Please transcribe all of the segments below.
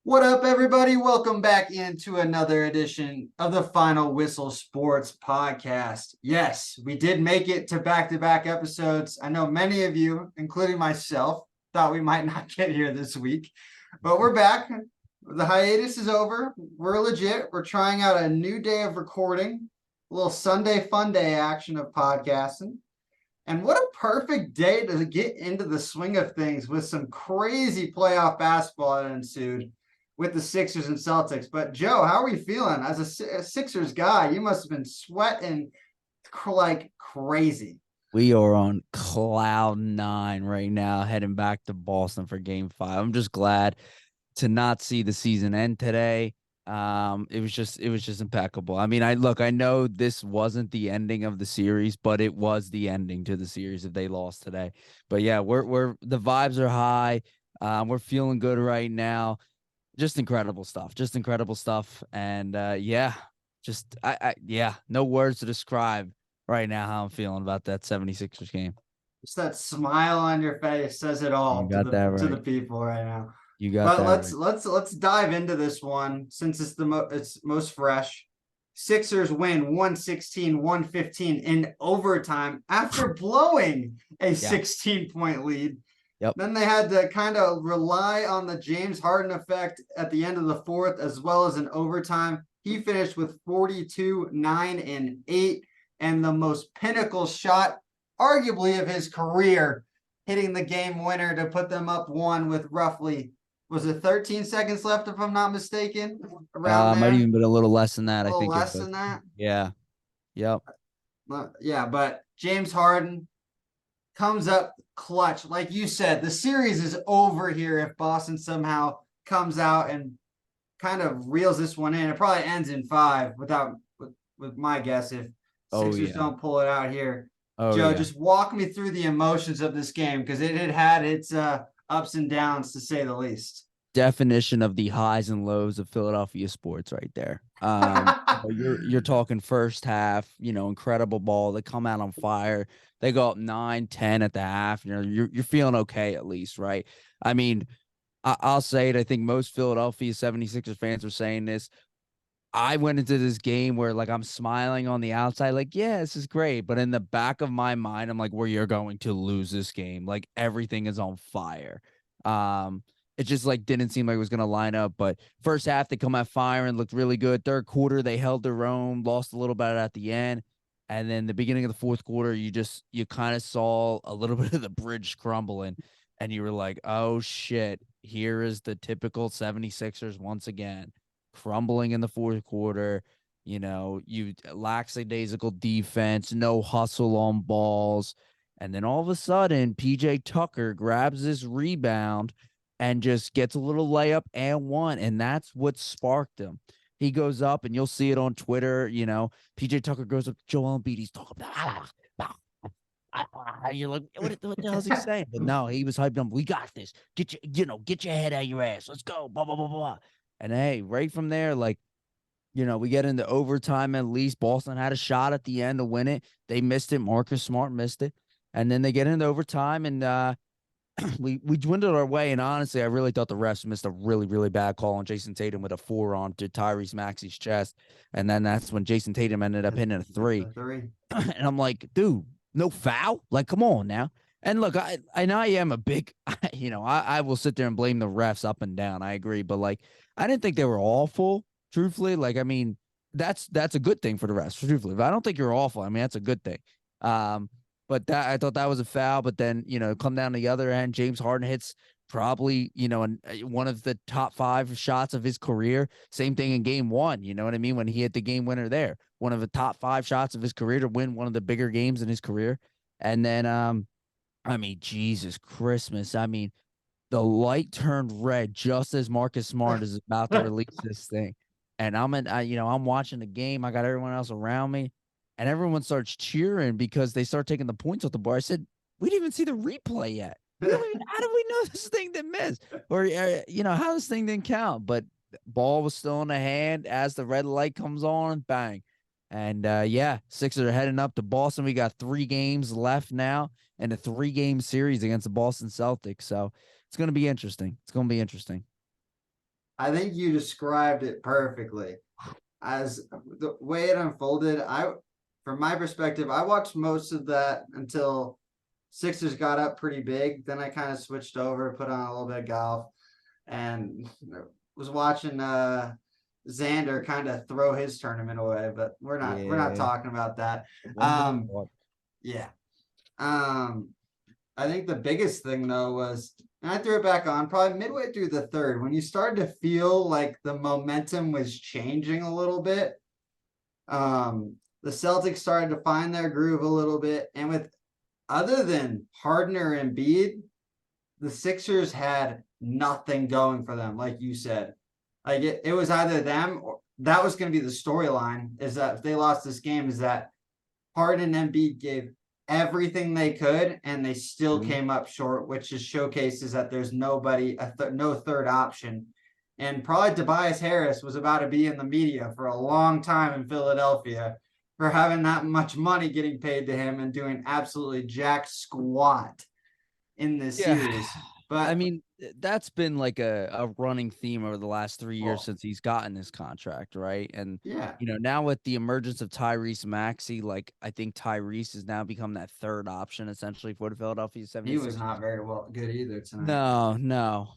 What up, everybody? Welcome back into another edition of the Final Whistle Sports Podcast. Yes, we did make it to back-to-back episodes. I know many of you, including myself, thought we might not get here this week, but we're back. The hiatus is over. We're legit. We're trying out a new day of recording, a little Sunday fun day action of podcasting. And what a perfect day to get into the swing of things with some crazy playoff basketball that ensued with the Sixers and Celtics. But Joe, how are we feeling? As a Sixers guy, you must have been sweating like crazy. We are on cloud nine right now, heading back to Boston for game 5. I'm just glad to not see the season end today. It was just impeccable. I mean, I know this wasn't the ending of the series, but it was the ending to the series if they lost today. But yeah, we're the vibes are high. We're feeling good right now. Just incredible stuff. Just incredible stuff. And yeah, no words to describe right now how I'm feeling about that 76ers game. Just that smile on your face says it all You to got the that to the right. people right now. You got But that let's right. let's let's dive into this one since it's most fresh. Sixers win 116-115 in overtime after blowing a Yeah. 16-point lead. Yep. Then they had to kind of rely on the James Harden effect at the end of the fourth, as well as in overtime. He finished with 42, 9, and 8, and the most pinnacle shot, arguably, of his career, hitting the game winner to put them up one with roughly, was it 13 seconds left, if I'm not mistaken? Around Might there. even been a little less than that. A I little think it less was. than that. Yeah. Yep. Yeah, but James Harden comes up clutch. Like you said, the series is over here if Boston somehow comes out and kind of reels this one in. It probably ends in 5 with my guess if Oh Sixers yeah. don't pull it out here. Oh Joe, yeah. just walk me through the emotions of this game because it had its ups and downs to say the least. Definition of the highs and lows of Philadelphia sports right there. You're talking first half, incredible ball. They come out on fire. They go up 9-10 at the half. You're feeling okay at least, right? I mean, I'll say it. I think most Philadelphia 76ers fans are saying this. I went into this game where like I'm smiling on the outside, like, yeah, this is great. But in the back of my mind, I'm like, well, you're going to lose this game. Like everything is on fire. Um, it just like didn't seem like it was gonna line up. But first half they come out fire and looked really good. Third quarter, they held their own, lost a little bit at the end. And then the beginning of the fourth quarter, you kind of saw a little bit of the bridge crumbling, and you were like, oh shit, here is the typical 76ers once again crumbling in the fourth quarter. You lackadaisical defense, no hustle on balls. And then all of a sudden, PJ Tucker grabs this rebound and just gets a little layup and one. And that's what sparked him. He goes up, and you'll see it on Twitter. PJ Tucker goes up to Joel Embiid. He's talking about, you're like, what the hell is he saying? But no, he was hyped up. We got this. Get your head out of your ass. Let's go. Blah, blah, blah, blah. And hey, right from there, like, we get into overtime at least. Boston had a shot at the end to win it. They missed it. Marcus Smart missed it. And then they get into overtime, and we dwindled our way. And honestly, I really thought the refs missed a really, really bad call on Jason Tatum with a forearm to Tyrese Maxey's chest. And then that's when Jason Tatum ended up hitting a three. And I'm like, dude, no foul? Like, come on now. And look, I know I am a big, I will sit there and blame the refs up and down. I agree. But like, I didn't think they were awful, truthfully. Like, I mean, that's a good thing for the refs, truthfully. But I don't think you're awful. I mean, that's a good thing. But that I thought that was a foul. But then, come down to the other end, James Harden hits probably, one of the top 5 shots of his career. Same thing in game 1. You know what I mean? When he hit the game winner there, one of the top 5 shots of his career to win one of the bigger games in his career. And then, I mean, Jesus Christmas. I mean, the light turned red just as Marcus Smart is about to release this thing. And I'm watching the game. I got everyone else around me, and everyone starts cheering because they start taking the points off the bar. I said, we didn't even see the replay yet. How do we know this thing didn't miss? Or, how this thing didn't count? But ball was still in the hand as the red light comes on, bang. And yeah, Sixers are heading up to Boston. We got 3 games left now and a 3-game series against the Boston Celtics. So it's going to be interesting. It's going to be interesting. I think you described it perfectly. As the way it unfolded, from my perspective, I watched most of that until Sixers got up pretty big. Then I kind of switched over, put on a little bit of golf, and was watching Xander kind of throw his tournament away. But we're not Yeah. talking about that. Wimble. Um, yeah. Um, I think the biggest thing though was, and I threw it back on probably midway through the third when you started to feel like the momentum was changing a little bit. The Celtics started to find their groove a little bit, and with other than Harden or Embiid, the Sixers had nothing going for them, like you said. Like it was either them or that was going to be the storyline. Is that if they lost this game, is that Harden and Embiid gave everything they could, and they still came up short, which just showcases that there's nobody, no third option. And probably Tobias Harris was about to be in the media for a long time in Philadelphia for having that much money getting paid to him and doing absolutely jack squat in this Yeah. series. I But mean, that's been like a running theme over the last 3 years well, since he's gotten his contract, right? And yeah, now with the emergence of Tyrese Maxey, like I think Tyrese has now become that third option essentially for the Philadelphia he was 76ers. not very well good either tonight. No, no.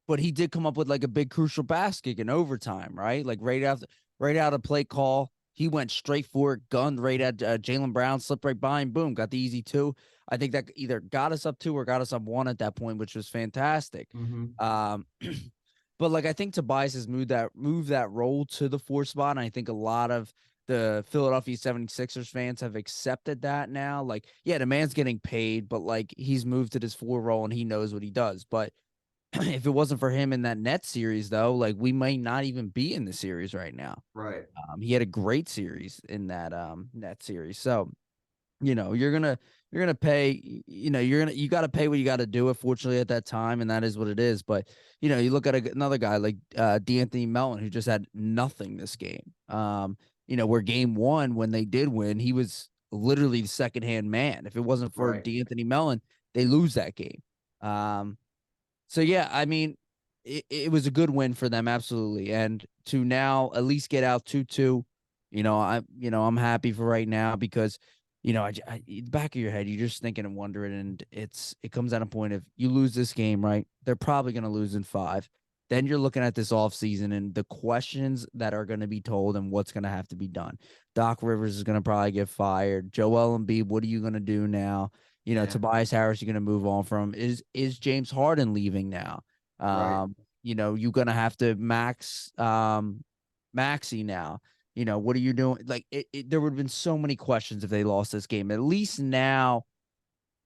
But he did come up with like a big crucial basket in overtime, right? Like right out of play call, he went straight for it, gunned right at Jaylen Brown, slipped right by him, boom, got the easy two. I think that either got us up two or got us up one at that point, which was fantastic. Mm-hmm. But like I think Tobias has moved that role to the four spot, and I think a lot of the Philadelphia 76ers fans have accepted that now. Like, yeah, the man's getting paid, but like he's moved to this four role and he knows what he does. But if it wasn't for him in that net series, though, like we might not even be in the series right now. Right. He had a great series in that net series. So, you're gonna pay, you got to pay what you got to do it, fortunately at that time, and that is what it is. But you look at another guy like D'Anthony Melton, who just had nothing this game. Where game one, when they did win, he was literally the second hand man. If it wasn't for Right. D'Anthony Melton, they lose that game. So yeah, I mean, it was a good win for them, absolutely. And to now at least get out 2-2, I'm happy for right now because back of your head, you're just thinking and wondering, and it comes at a point of you lose this game, right? They're probably going to lose in 5. Then you're looking at this offseason and the questions that are going to be told and what's going to have to be done. Doc Rivers is going to probably get fired. Joel Embiid, what are you going to do now? Yeah. Tobias Harris, you're going to move on from. Is James Harden leaving now? Right. You're going to have to Maxey now. What are you doing? Like there would have been so many questions if they lost this game. At least now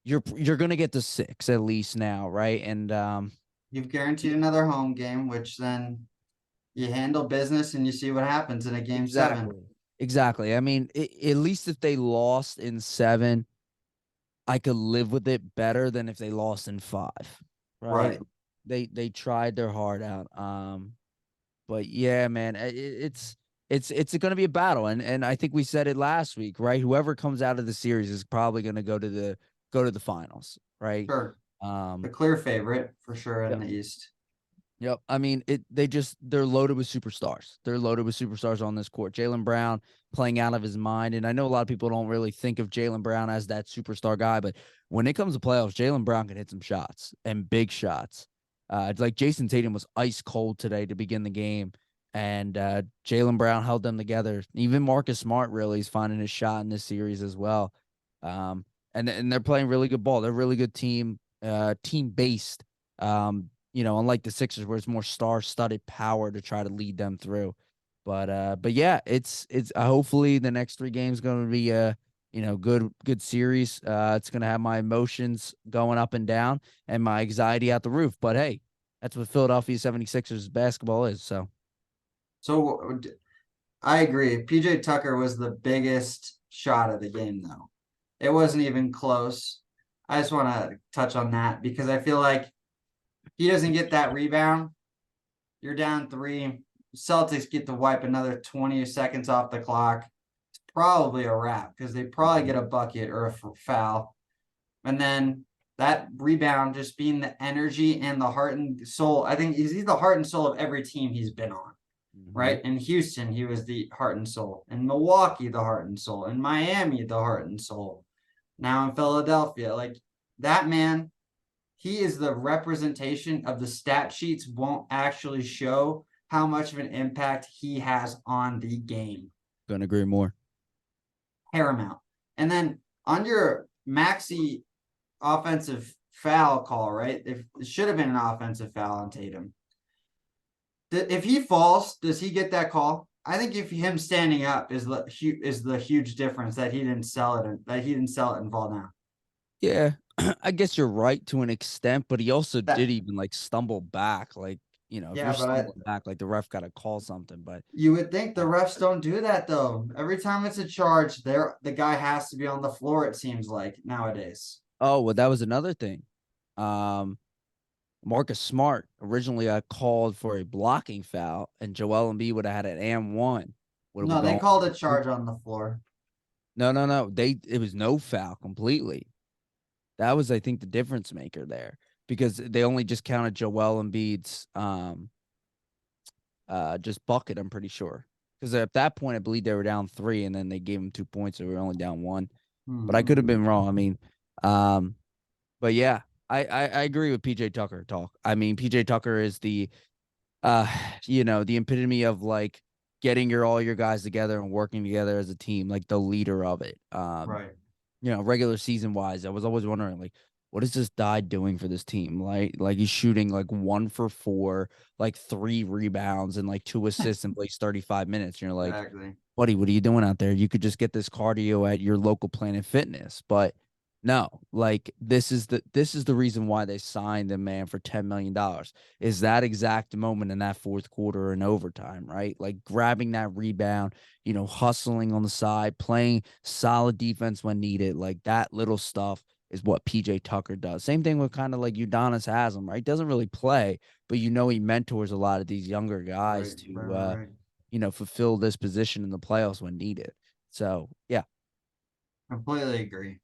you're going to get the 6 at least now, right? And You've guaranteed another home game, which then you handle business and you see what happens in a game 7. Exactly. I mean, at least if they lost in 7, I could live with it better than if they lost in 5, right? Right. They tried their heart out. But yeah, man, it's going to be a battle, and I think we said it last week, right? Whoever comes out of the series is probably going to go to the finals, right? Sure. The clear favorite for sure in Yep. the East. Yep. I mean, they're loaded with superstars. They're loaded with superstars on this court. Jaylen Brown playing out of his mind. And I know a lot of people don't really think of Jaylen Brown as that superstar guy, but when it comes to playoffs, Jaylen Brown can hit some shots and big shots. Like Jason Tatum was ice cold today to begin the game. And Jaylen Brown held them together. Even Marcus Smart really is finding his shot in this series as well. And they're playing really good ball. They're a really good team based. Unlike the Sixers where it's more star-studded power to try to lead them through. But yeah, it's hopefully the next 3 games going to be a good series. It's going to have my emotions going up and down and my anxiety out the roof. But hey, that's what Philadelphia 76ers basketball is. So I agree. PJ Tucker was the biggest shot of the game, though. It wasn't even close. I just want to touch on that because I feel like he doesn't get that rebound. You're down 3. Celtics get to wipe another 20 seconds off the clock. It's probably a wrap because they probably get a bucket or a foul. And then that rebound just being the energy and the heart and soul. I think he's the heart and soul of every team he's been on, right? In Houston, he was the heart and soul. In Milwaukee, the heart and soul. In Miami, the heart and soul. Now in Philadelphia, like that man, he is the representation of the stat sheets won't actually show how much of an impact he has on the game. Couldn't agree more. Paramount. And then on your Maxey offensive foul call, right? If it should have been an offensive foul on Tatum. If he falls, does he get that call? I think if him standing up is the huge difference that he didn't sell it and fall down. Yeah, I guess you're right to an extent, but he also That, did even like stumble back. Like, you know, if yeah, you're but stumbling back, like the ref got to call something. But you would think the refs don't do that though. Every time it's a charge, the guy has to be on the floor, it seems like nowadays. oh, well, that was another thing. Marcus Smart originally called for a blocking foul, and Joel Embiid would have had an and one. No, they called a charge on the floor. No. It was no foul completely. That was, I think, the difference maker there because they only just counted Joel Embiid's just bucket. I'm pretty sure because at that point I believe they were down 3, and then they gave him 2 points, so we were only down 1. But I could have been wrong. I mean, but yeah, I agree with PJ Tucker talk. I mean, PJ Tucker is the the epitome of like getting all your guys together and working together as a team, like the leader of it. Right. Regular season wise, I was always wondering, like, what is this guy doing for this team? Like he's shooting like 1 for 4, like 3 rebounds and like 2 assists and plays 35 minutes. And you're like, Exactly. buddy, what are you doing out there? You could just get this cardio at your local Planet Fitness. But no, like this is the reason why they signed the man for $10 million is that exact moment in that fourth quarter and overtime, right? Like grabbing that rebound, hustling on the side, playing solid defense when needed. Like that little stuff is what PJ Tucker does. Same thing with kind of like Udonis Haslam, right? Doesn't really play, but he mentors a lot of these younger guys Right. Fulfill this position in the playoffs when needed. So yeah. Completely agree.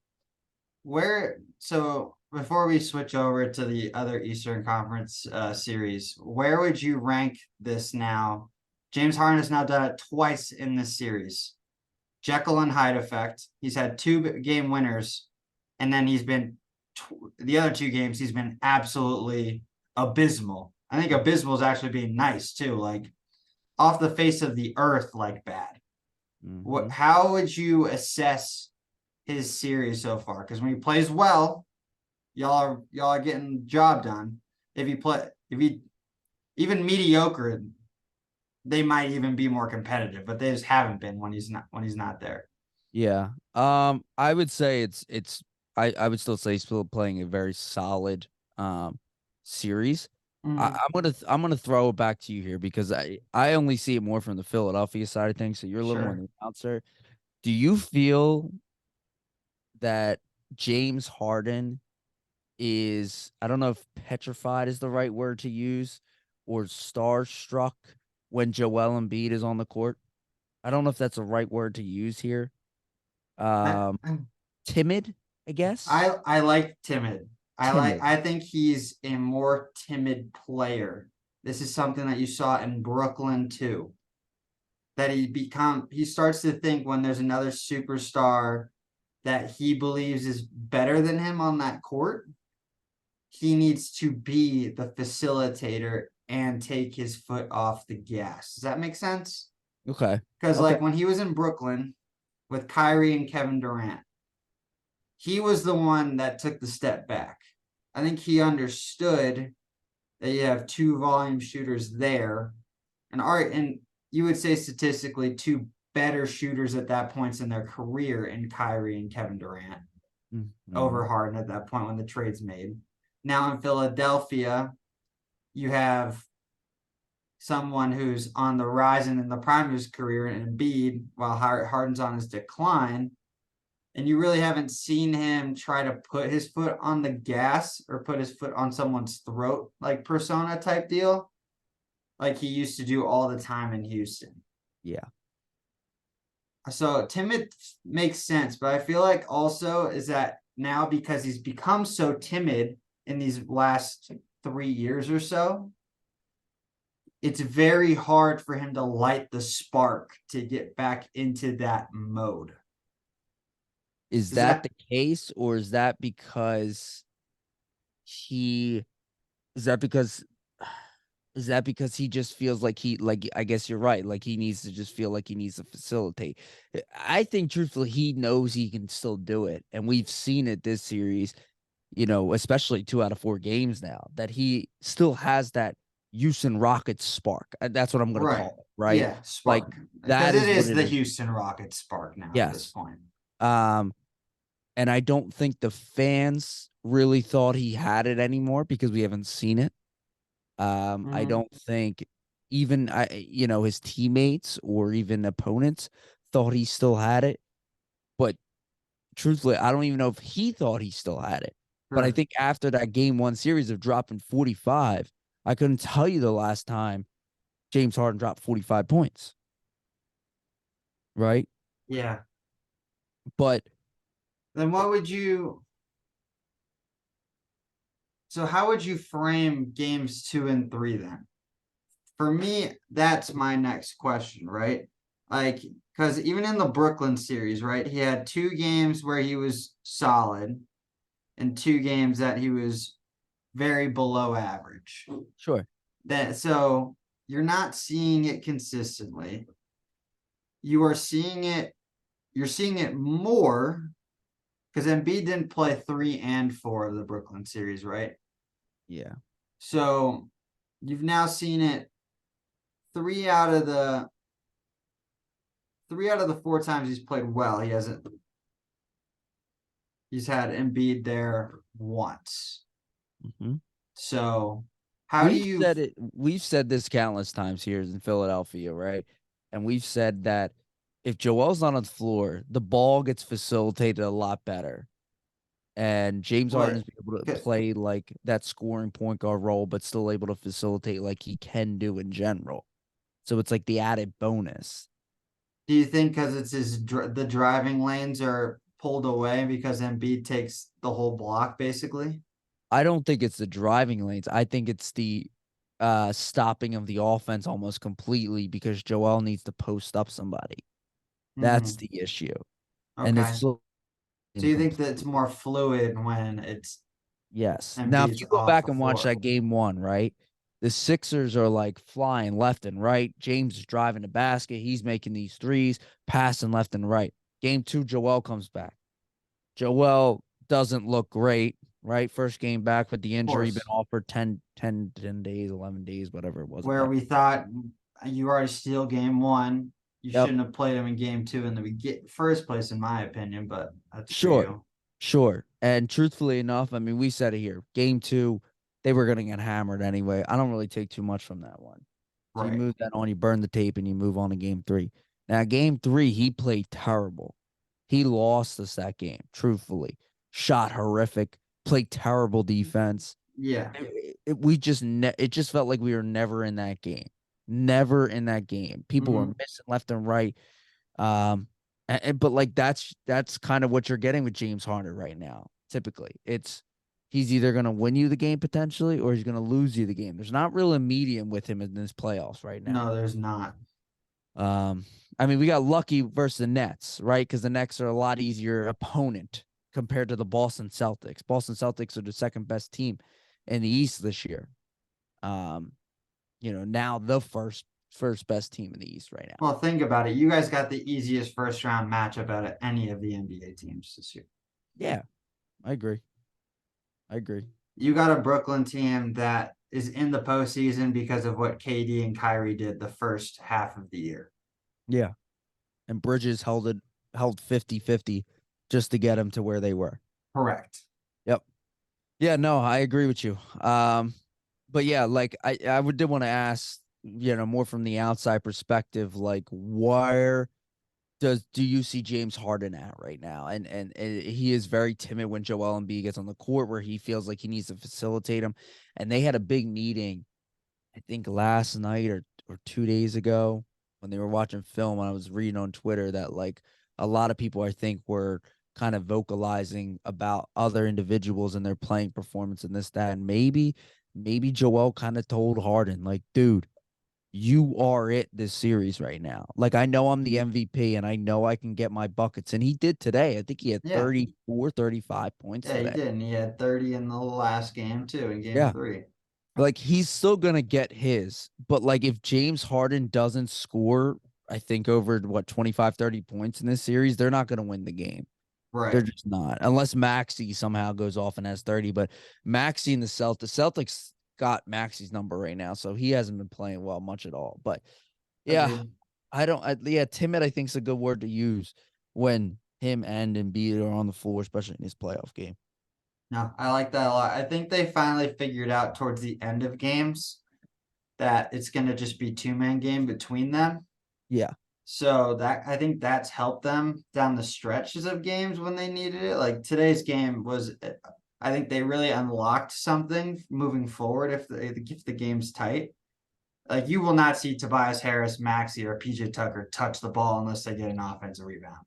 So before we switch over to the other Eastern Conference series, where would you rank this now? James Harden has now done it twice in this series. Jekyll and Hyde effect. He's had 2 game winners, and then he's been the other 2 games. He's been absolutely abysmal. I think abysmal is actually being nice too, like off the face of the earth, like bad. How would you assess his series so far? Because when he plays well, y'all are getting the job done. If he even mediocre, they might even be more competitive, but they just haven't been when he's not there. Yeah. I would say I would still say he's still playing a very solid series. I'm gonna throw it back to you here because I only see it more from the Philadelphia side of things. So you're a little more the announcer. Do you feel that James Harden is, I don't know if petrified is the right word to use, or starstruck when Joel Embiid is on the court? I don't know if that's the right word to use here. Timid, I guess. I like timid. I think he's a more timid player. This is something that you saw in Brooklyn too. That he starts to think when there's another superstar that he believes is better than him on that court, he needs to be the facilitator and take his foot off the gas. Does that make sense? Okay. Because like when he was in Brooklyn with Kyrie and Kevin Durant, he was the one that took the step back. I think he understood that you have 2 volume shooters there, and you would say statistically 2 better shooters at that point in their career in Kyrie and Kevin Durant over Harden at that point when the trade's made. Now in Philadelphia, you have someone who's on the rise and in the prime of his career in Embiid while Harden's on his decline. And you really haven't seen him try to put his foot on the gas or put his foot on someone's throat, like persona type deal, like he used to do all the time in Houston. Yeah. So timid makes sense, but I feel like also is that now because he's become so timid in these last 3 years or so, it's very hard for him to light the spark to get back into that mode. Is Is that that the case, or is that because he is that because is that because he just feels like I guess you're right, like he needs to just feel like he needs to facilitate. I think truthfully he knows he can still do it, and we've seen it this series, especially 2 out of 4 games now, that he still has that Houston Rockets spark. That's what I'm going to right? call it, right? Yeah, Like spark. Because that it is what is it the is. Houston Rockets spark now at this Yes. point. Um and I don't think the fans really thought he had it anymore because we haven't seen it. I Mhm. don't think even his teammates or even opponents thought he still had it. But truthfully, I don't even know if he thought he still had it. But I Sure. think after that game 1 series of dropping 45, I couldn't tell you the last time James Harden dropped 45 points. Right? Yeah. But Then what would you so how would you frame games 2 and 3 then? For me, that's my next question, right? Like, because even in the Brooklyn series, right, he had 2 games where he was solid and 2 games that he was very below average. sure. That so you're not seeing it consistently. You are seeing it, you're seeing it more because Embiid didn't play 3 and 4 of the Brooklyn series, right? Yeah. So you've now seen it three out of the 4 times he's played well. He's had Embiid there once. Mm-hmm. So how do you We've said this countless times here in Philadelphia, right? And we've said that if Joel's not on the floor, the ball gets facilitated a lot better. And James Harden what is able to play like that scoring point guard role, but still able to facilitate like he can do in general. So it's like the added bonus. do you think because it's the driving lanes are pulled away because Embiid takes the whole block basically? I don't think it's the driving lanes. I think it's the stopping of the offense almost completely because Joel needs to post up somebody. That's Hmm. the issue. And Okay. it's so So you think that incomplete. it's more fluid when it's Yes. Now, if Embiid's you go off the back and watch floor? that game 1, right? The Sixers are like flying left and right. James is driving the basket. He's making these threes, passing left and right. Game 2, Joel comes back. Joel doesn't look great, right? First game back with the Of injury, been course. off for 10 days, 11 days, whatever it was at Where that. we thought you already steal game 1, you Yep. shouldn't have played him in game 2 in the first place, in my opinion, but that's for Sure. you. Sure. And truthfully enough, I mean, we said it here. Game 2, they were going to get hammered anyway. I don't really take too much from that one. So you Right. move that on, you burn the tape, and you move on to game 3. Now, game 3, he played terrible. He lost us that game, truthfully. Shot horrific, played terrible defense. Yeah. It just felt like we were never in that game. Never in that game. People were Hmm. missing left and right. But like that's kind of what you're getting with James Harden right now. Typically, he's either gonna win you the game potentially, or he's gonna lose you the game. There's not really a medium with him in this playoffs right now. No, there's not. Um, I mean, we got lucky versus the Nets, right? Because the Nets are a lot easier opponent compared to the Boston Celtics. Boston Celtics are the second best team in the East this year. Um, now the first best team in the East right now. Well, think about it. You guys got the easiest first round matchup out of any of the NBA teams this year. Yeah, I agree. I agree. You got a Brooklyn team that is in the postseason because of what KD and Kyrie did the first half of the year. Yeah. And Bridges held 50-50 just to get him to where they were. Correct. Yep. Yeah, no, I agree with you. But yeah, like did want to ask, more from the outside perspective, like where do you see James Harden at right now? And he is very timid when Joel Embiid gets on the court where he feels like he needs to facilitate him. And they had a big meeting, I think last night or 2 days ago when they were watching film. And I was reading on Twitter that like a lot of people I think were kind of vocalizing about other individuals and their playing performance and this, that, and maybe Joel kind of told Harden, like, dude, you are it this series right now. Like, I know I'm the MVP and I know I can get my buckets. And he did today. I think he had Yeah. 34, 35 points Yeah, he today. did. And he had 30 in the last game too, in game Yeah. 3. Like, he's still going to get his. But, like, if James Harden doesn't score, I think over, 25, 30 points in this series, they're not going to win the game. They're Right. just not. Unless Maxey somehow goes off and has 30. But Maxey and the Celtics got Maxey's number right now, so he hasn't been playing well much at all. But yeah, Agreed. timid I think is a good word to use when him and Embiid are on the floor, especially in this playoff game. No, I like that a lot. I think they finally figured out towards the end of games that it's going to just be 2-man game between them. Yeah. So that I think that's helped them down the stretches of games when they needed it. Like today's game was, I think they really unlocked something moving forward if the game's tight. Like you will not see Tobias Harris, Maxey, or PJ Tucker touch the ball unless they get an offensive rebound.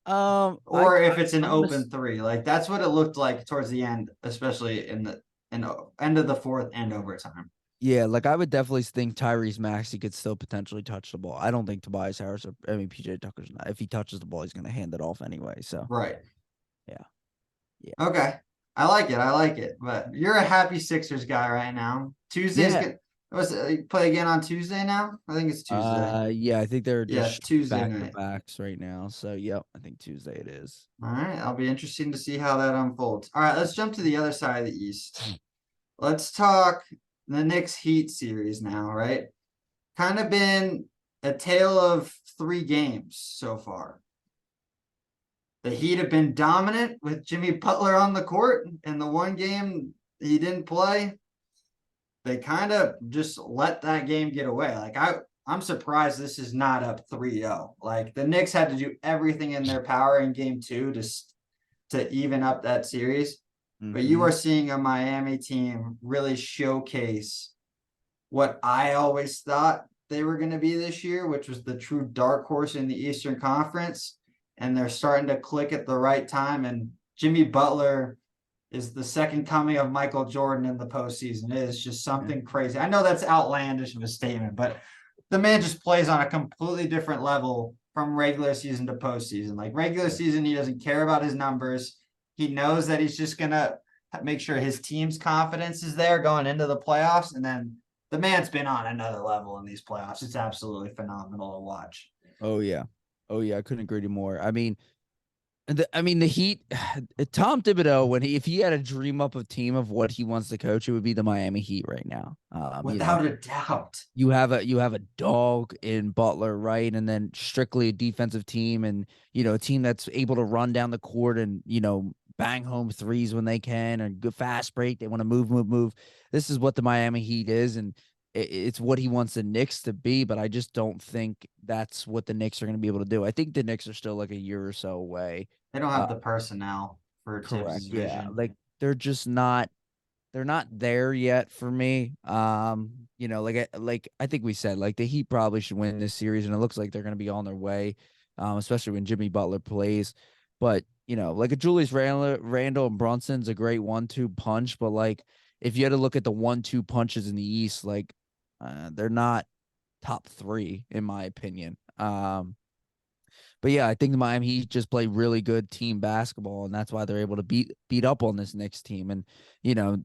Or if it's an open 3. Like that's what it looked like towards the end, especially in the end of the fourth and overtime. Yeah, like I would definitely think Tyrese Maxey could still potentially touch the ball. I don't think Tobias Harris PJ Tucker's not. If he touches the ball, he's going to hand it off anyway. So Right. yeah. Okay. I like it. But you're a happy Sixers guy right now. Tuesday's Yeah. good. Play again on Tuesday now? I think it's Tuesday. Yeah, I think they're just Tuesday back night. to backs right now. So yep, I think Tuesday it is. All right. I'll be interested to see how that unfolds. All right, let's jump to the other side of the East. Let's talk the Knicks Heat series now, right? Kind of been a tale of 3 games so far. The Heat have been dominant with Jimmy Butler on the court. In the one game he didn't play, they kind of just let that game get away. Like I'm surprised this is not up 3-0. Like the Knicks had to do everything in their power in game 2 to even up that series. But you are seeing a Miami team really showcase what I always thought they were going to be this year, which was the true dark horse in the Eastern Conference. And they're starting to click at the right time. And Jimmy Butler is the second coming of Michael Jordan in the postseason. It is just something crazy. I know that's outlandish of a statement, but the man just plays on a completely different level from regular season to postseason. Like regular season, he doesn't care about his numbers. He knows that he's just going to make sure his team's confidence is there going into the playoffs. And then the man's been on another level in these playoffs. It's absolutely phenomenal to watch. Oh yeah. I couldn't agree more. I mean, the Heat, Tom Thibodeau, if he had a dream up a team of what he wants to coach, it would be the Miami Heat right now. Without a doubt. You have a dog in Butler, right? And then strictly a defensive team, and a team that's able to run down the court and bang home threes when they can, and good fast break. They want to move. This is what the Miami Heat is, and it's what he wants the Knicks to be, but I just don't think that's what the Knicks are going to be able to do. I think the Knicks are still like a year or so away. They don't have the personnel for Correct. Tibbs' Yeah. vision. Like they're just not there yet for me. Like I think we said, like the Heat probably should win this series, and it looks like they're going to be on their way, especially when Jimmy Butler plays. But like a Julius Randle and Brunson's a great 1-2 punch, but like if you had to look at the 1-2 punches in the East, like they're not top 3 in my opinion. But yeah, I think the Miami Heat just play really good team basketball, and that's why they're able to beat up on this Knicks team. And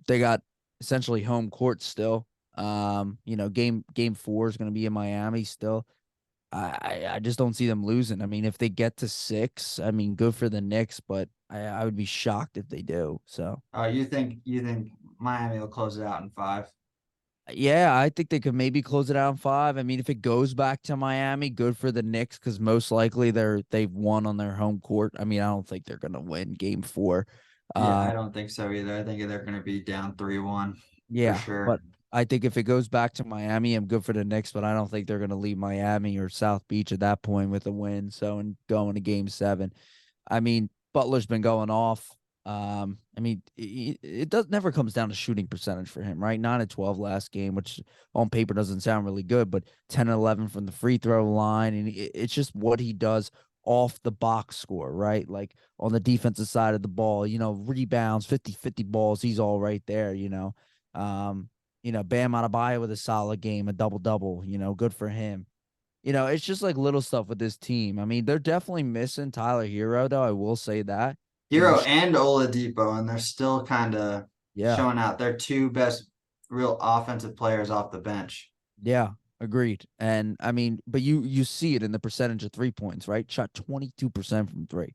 they got essentially home court still. Game 4 is going to be in Miami still. I just don't see them losing. I mean, if they get to 6, I mean, good for the Knicks, but I would be shocked if they do. So, you think Miami will close it out in 5? yeah, I think they could maybe close it out in 5. I mean, if it goes back to Miami, good for the Knicks because most likely they've won on their home court. I mean, I don't think they're gonna win Game 4. Yeah, I don't think so either. I think they're going to be down 3-1. Yeah, for sure. But I think if it goes back to Miami, I'm good for the Knicks, but I don't think they're gonna leave Miami or South Beach at that point with a win. So and going to Game 7. I mean, Butler's been going off. I mean, it never comes down to shooting percentage for him, right? 9-12 last game, which on paper doesn't sound really good, but 10-11 from the free throw line, and it's just what he does off the box score, right? Like on the defensive side of the ball, rebounds, 50-50 balls, he's all right there, Bam Adebayo with a solid game, a double-double, good for him. It's just like little stuff with this team. I mean, they're definitely missing Tyler Hero, though. I will say that. Hero and Oladipo, and they're still kind of Yeah, showing out. They're two best real offensive players off the bench. yeah, agreed. And I mean, but you see it in the percentage of 3 points, right? Shot 22% from three.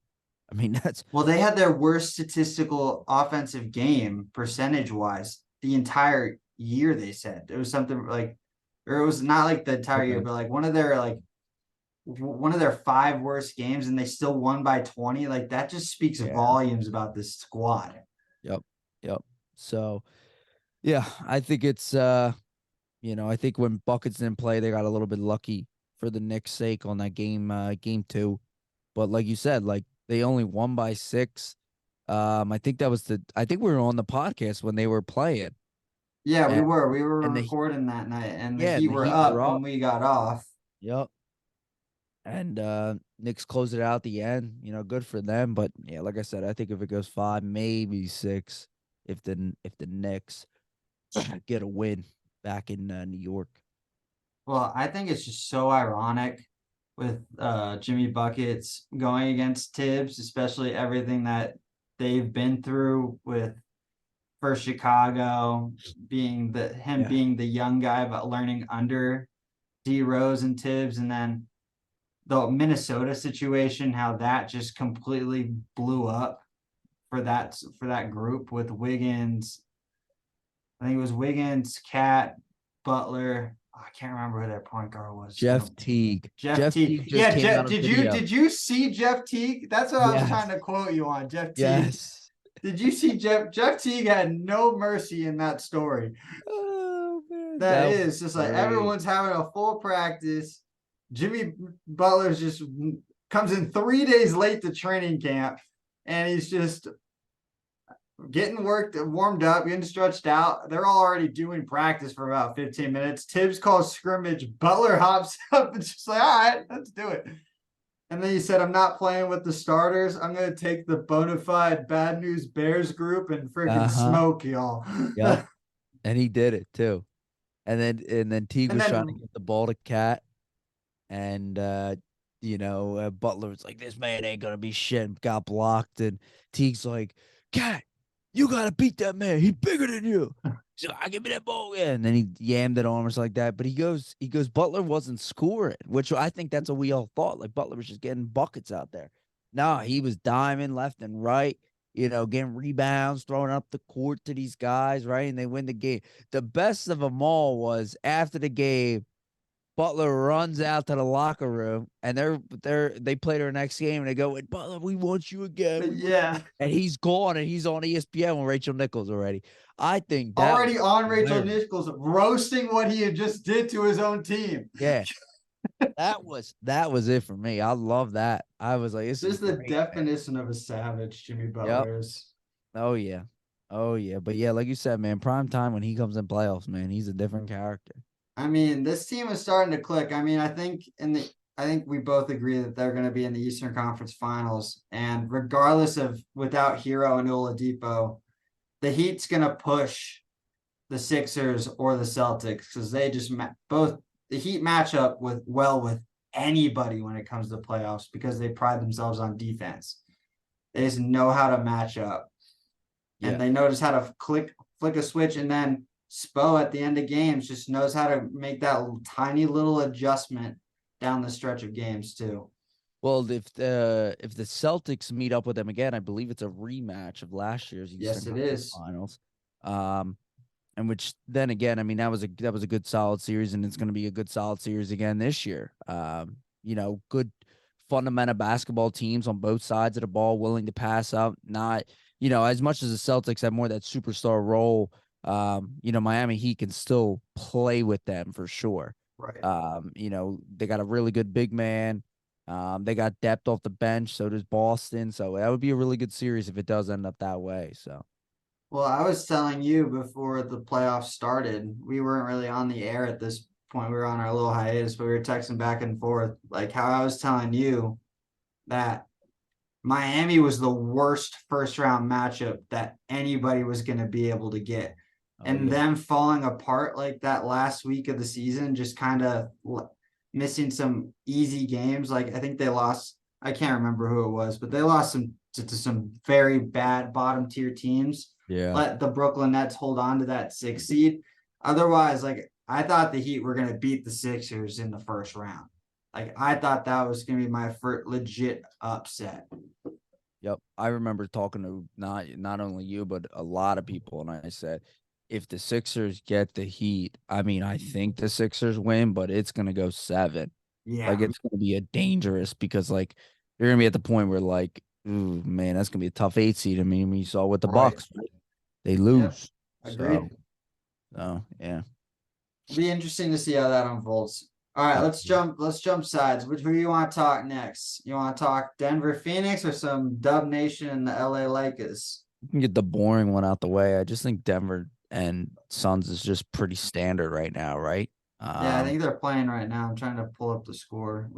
I mean, that's Well, they had their worst statistical offensive game percentage wise the entire year. They said it was something like, or it was not like the entire year, okay. but like one of their 5 worst games, and they still won by 20. Like that just speaks Yeah. volumes about this squad. Yep. Yep. So yeah, I think it's I think when buckets didn't play, they got a little bit lucky for the Knicks' sake on that game 2. But like you said, like they only won by 6. I think I think we were on the podcast when they were playing. Yeah, we And were. We were and the recording that night, and the yeah, Heat and the were Heat were up when up. we got off. Yep. And Knicks closed it out at the end. Good for them. But yeah, like I said, I think if it goes 5, maybe 6, if the Knicks get a win back in New York. Well, I think it's just so ironic with Jimmy Buckets going against Tibbs, especially everything that they've been through with first Chicago being him Yeah. being the young guy but learning under D Rose and Tibbs, and then the Minnesota situation, how that just completely blew up for that group with Wiggins. I think it was Wiggins, Cat, Butler. I can't remember who their point guard was. Jeff Teague. Jeff Jeff Teague. Teague just Yeah, came out of video. did you see Jeff Teague? That's what I was trying Yes. to quote you on, Jeff Teague. Yes. Did you see Jeff Teague had no mercy in that story. Oh man, That that was is just like great. everyone's having a full practice. Jimmy Butler's just comes in 3 days late to training camp, and he's just getting warmed up, getting stretched out. They're all already doing practice for about 15 minutes. Tibbs calls scrimmage. Butler hops up and just like, all right, let's do it. And then he said, I'm not playing with the starters. I'm going to take the bona fide Bad News Bears group and freaking Uh-huh. smoke y'all. Yep. And he did it too. And then Teague And was trying to then, get the ball to Cat. And Butler was like, this man ain't gonna be shit, and got blocked. And Teague's like, Cat, you gotta beat that man. He's bigger than you. He's like, I give me that ball. Yeah. And then he yammed it on or something like that. But he goes, Butler wasn't scoring, which I think that's what we all thought. Like Butler was just getting buckets out there. No, he was diming left and right, getting rebounds, throwing up the court to these guys, right? And they win the game. The best of them all was after the game, Butler runs out to the locker room, and they play their next game, and they go, Butler, we want you again. yeah, And he's gone, and he's on ESPN with Rachel Nichols already. I think that was already on Rachel hilarious. Nichols roasting what he had just did to his own team. Yeah, that was it for me. I love that. I was like, this is Just the great, man. definition of a savage, Jimmy Yep. Butler is. Oh yeah. Oh yeah. But yeah, like you said, man, prime time when he comes in playoffs, man, he's a different character. I mean, this team is starting to click. I mean, I think we both agree that they're going to be in the Eastern Conference Finals, and regardless of without Hero and Oladipo, the Heat's going to push the Sixers or the Celtics because they just both the Heat match up with anybody when it comes to playoffs because they pride themselves on defense. They just know how to match up, and Yeah. they know just how to flick a switch, and then Spo at the end of games just knows how to make that tiny little adjustment down the stretch of games too. Well, if the Celtics meet up with them again, I believe it's a rematch of last year's Yes, Eastern it Conference is. Finals. And which then again, I mean, that was a good solid series, and it's going to be a good solid series again this year. Good fundamental basketball teams on both sides of the ball, willing to pass up. Not, as much as the Celtics have more of that superstar role. Miami Heat can still play with them for sure. Right. They got a really good big man. They got depth off the bench. So does Boston. So that would be a really good series if it does end up that way. So. Well, I was telling you before the playoffs started, we weren't really on the air at this point. We were on our little hiatus, but we were texting back and forth. Like how I was telling you, that Miami was the worst first round matchup that anybody was going to be able to get. Oh And yeah. them falling apart like that last week of the season, just kind of missing some easy games. Like I think they lost, I can't remember who it was, but they lost to some very bad bottom tier teams. Yeah. Let the Brooklyn Nets hold on to that 6 seed. Otherwise, like I thought the Heat were going to beat the Sixers in the first round. Like I thought that was going to be my first legit upset. Yep. I remember talking to not only you, but a lot of people, and I said, if the Sixers get the Heat, I mean, I think the Sixers win, but it's gonna go 7. Like Yeah, it's gonna be a dangerous because like you're gonna be at the point where like, ooh, man, that's gonna be a tough 8 seed. I mean, we saw with the right. Bucks, right? They Yep, lose. agreed. So yeah. It'll be interesting to see how that unfolds. All right, Uh, let's jump sides. Who you want to talk next? You want to talk Denver Phoenix or some Dub Nation and the LA Lakers? you can get the boring one out the way. I just think Denver and Suns is just pretty standard right now, right? Yeah, I Um, think they're playing right now. I'm trying to pull up the score.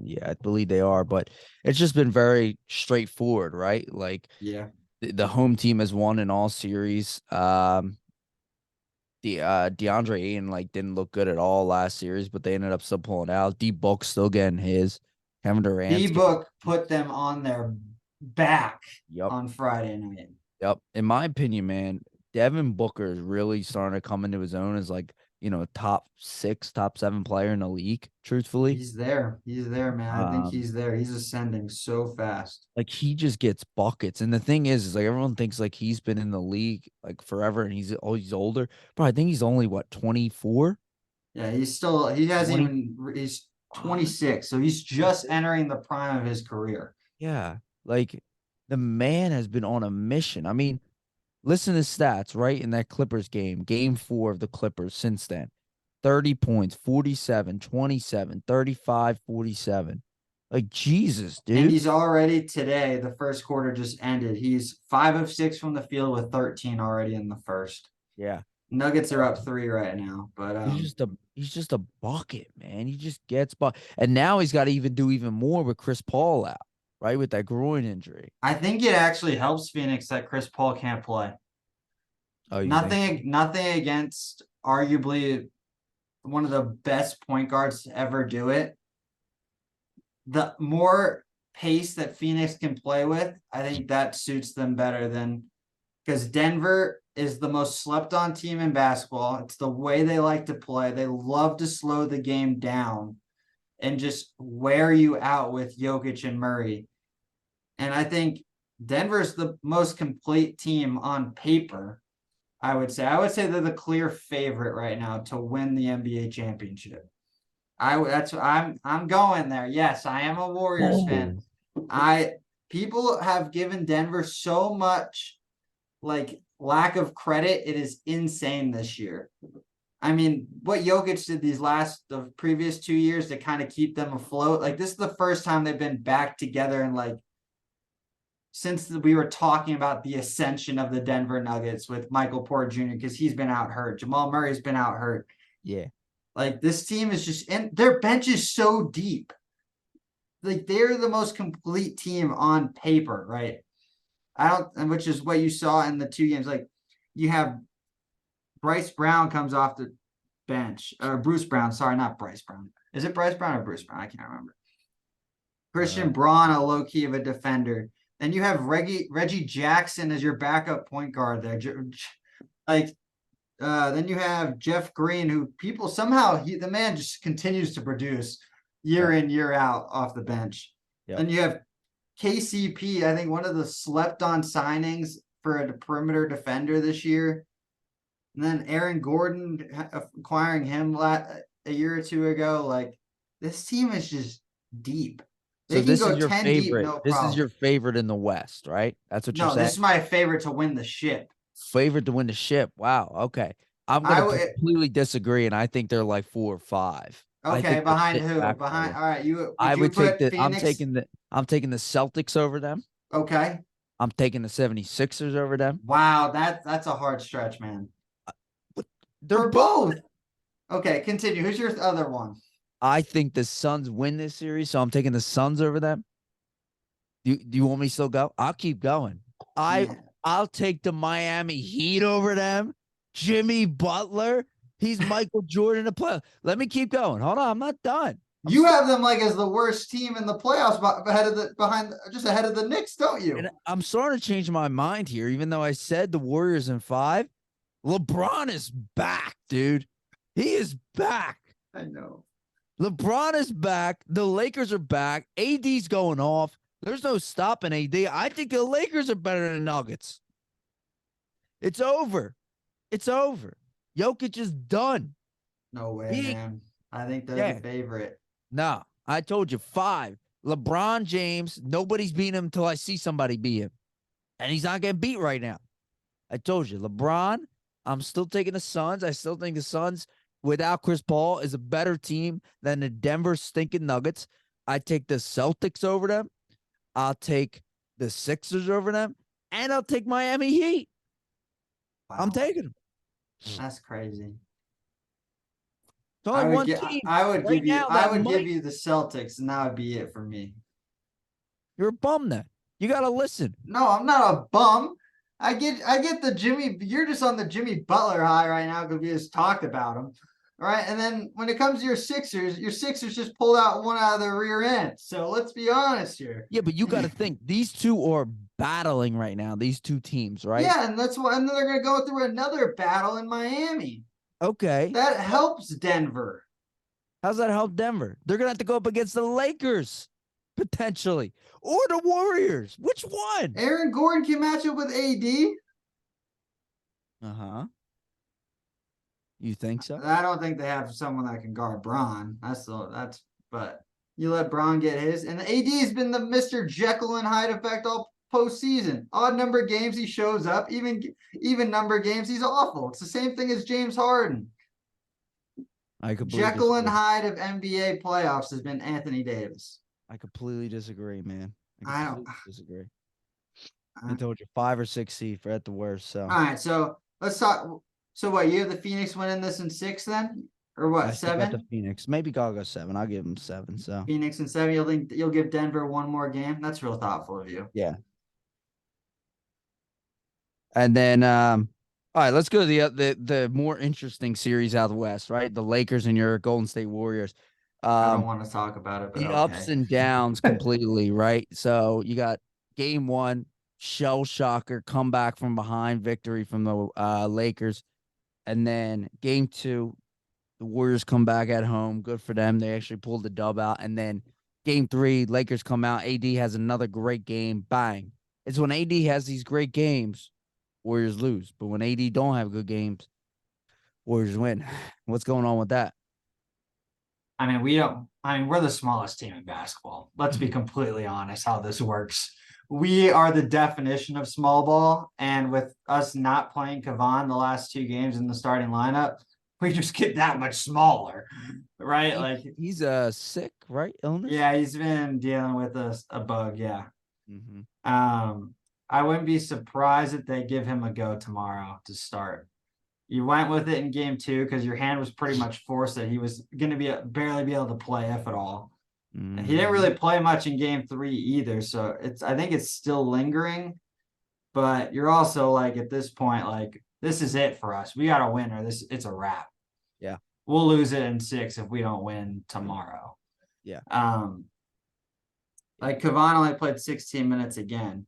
yeah, I believe they are, but it's just been very straightforward, right? Like Yeah. the home team has won in all series. The DeAndre Ayton like didn't look good at all last series, but they ended up still pulling out. D Book still getting his. Kevin Durant's getting. D-Book put them on their back Yep. on Friday night. Yep. In my opinion, man, Devin Booker is really starting to come into his own as like, top 6, top 7 player in the league, truthfully. He's there. He's there, man. I think Um, he's there. He's ascending so fast. like he just gets buckets. And the thing is like everyone thinks like he's been in the league like forever and he's older. But I think he's only what, 24? Yeah, he hasn't 20. even he's 26, so he's just entering the prime of his career. Yeah. Like the man has been on a mission. I mean, listen to stats, right? In that Clippers game 4 of the Clippers since then. 30 points, 47, 27, 35, 47. Like Jesus, And dude. he's already today, the first quarter just ended. He's 5 of 6 from the field with 13 already in the first. Yeah. Nuggets are up 3 right now, but He's just a bucket, man. He just gets and now he's got to even do even more with Chris Paul out, right? With that groin injury. I think it actually helps Phoenix that Chris Paul can't play. Oh, you think? Nothing against arguably one of the best point guards to ever do it. The more pace that Phoenix can play with, I think that suits them better than because Denver is the most slept on team in basketball. It's the way they like to play. They love to slow the game down and just wear you out with Jokic and Murray. And I think Denver's the most complete team on paper. I would say they're the clear favorite right now to win the NBA championship. I'm going there. Yes, I am a Warriors fan. Oh. I People have given Denver so much like lack of credit. It is insane this year. I mean, what Jokic did the previous 2 years to kind of keep them afloat. Like this is the first time they've been back together and like since we were talking about the ascension of the Denver Nuggets with Michael Porter Jr. because he's been out hurt. Jamal Murray's been out hurt. Yeah. Like this team is just and their bench is so deep. Like they're the most complete team on paper, right? Which is what you saw in the 2 games. Like you have Bryce Brown comes off the bench, or Bruce Brown. Sorry, not Bryce Brown. Is it Bryce Brown or Bruce Brown? I can't remember. Uh, Christian Braun, a low key of a defender. Then you have Reggie Jackson as your backup point guard there. Like, then you have Jeff Green, who people somehow the man just continues to produce year yep. in, year out off the bench. Yep. Then you have KCP, I think one of the slept on signings for a perimeter defender this year. And then Aaron Gordon acquiring him a year or two ago. Like this team is just deep. So They can this is go your 10 deep, favorite. no This is problem. your favorite in the West, right? That's what you're No, saying. this is my favorite to win the ship. Favorite to win the ship. Wow. Okay. I'm I gonna would completely disagree, and I think they're like 4 or 5. I okay, think they're behind sitting who? back Behind further. all right, you I would you would take put the Phoenix? I'm taking the Celtics over them. Okay. I'm taking the 76ers over them. Wow, that's a hard stretch, man. But they're For both. both. Okay, continue. Who's your other one? I think the Suns win this series, so I'm taking the Suns over them. Do you want me to still go? I'll keep going. Yeah. I'll take the Miami Heat over them. Jimmy Butler. He's Michael Jordan to play. Let me keep going. Hold on, I'm not done. You have them like as the worst team in the playoffs, just ahead of the Knicks, don't you? And I'm starting to change my mind here, even though I said the Warriors in 5. LeBron is back, dude. He is back. I know. LeBron is back. The Lakers are back. AD's going off. There's no stopping AD. I think the Lakers are better than the Nuggets. It's over. It's over. Jokic is done. No way, man. I think they're the favorite. No, I told you 5. LeBron James, nobody's beating him until I see somebody beat him. And he's not getting beat right now. I told you, LeBron, I'm still taking the Suns. I still think the Suns, without Chris Paul, is a better team than the Denver stinking Nuggets. I take the Celtics over them. I'll take the Sixers over them. And I'll take Miami Heat. Wow. I'm taking them. That's crazy. It's only one team. I would right give you the Celtics, and that would be it for me. You're a bum then. You gotta listen. No, I'm not a bum. I get the Jimmy. You're just on the Jimmy Butler high right now because we just talked about him. All right. And then when it comes to your Sixers just pulled out one out of their rear end. So let's be honest here. Yeah, but you got to think these two are battling right now, these two teams, right? Yeah, and that's why, and then they're going to go through another battle in Miami. Okay. That helps Denver. How's that help Denver? They're going to have to go up against the Lakers, potentially, or the Warriors. Which one? Aaron Gordon can match up with AD. Uh-huh. You think so? I don't think they have someone that can guard Bron. But you let Bron get his. And the AD has been the Mr. Jekyll and Hyde effect all postseason. Odd number of games he shows up. Even number of games he's awful. It's the same thing as James Harden. Jekyll and Hyde of NBA playoffs has been Anthony Davis. I completely disagree, man. I don't disagree. I told you 5 or 6 seed for at the worst. So all right, so let's talk. So what, you have the Phoenix winning this in 6 then? Or what, 7? The Phoenix. Maybe I'll go 7. I'll give them 7. So Phoenix in 7. You'll give Denver one more game? That's real thoughtful of you. Yeah. And then all right, let's go to the more interesting series out west, right? The Lakers and your Golden State Warriors. I don't want to talk about it, but the ups and downs completely, right? So you got game 1, shell shocker, comeback from behind victory from the Lakers. And then game 2, the Warriors come back at home. Good for them. They actually pulled the dub out. And then game 3, Lakers come out. AD has another great game. Bang. It's when AD has these great games, Warriors lose. But when AD don't have good games, Warriors win. What's going on with that? I mean, we're the smallest team in basketball. Let's be completely honest how this works. We are the definition of small ball. And with us not playing Kavan the last 2 games in the starting lineup, we just get that much smaller, right? He's sick, right? Illness? Yeah, he's been dealing with a bug, yeah. Mm-hmm. I wouldn't be surprised if they give him a go tomorrow to start. You went with it in game 2 because your hand was pretty much forced that he was going to barely be able to play, if at all. Mm-hmm. And he didn't really play much in game 3 either. So I think it's still lingering, but you're also at this point, this is it for us. We got to win or it's a wrap. Yeah. We'll lose it in 6 if we don't win tomorrow. Yeah. Kavan only played 16 minutes again,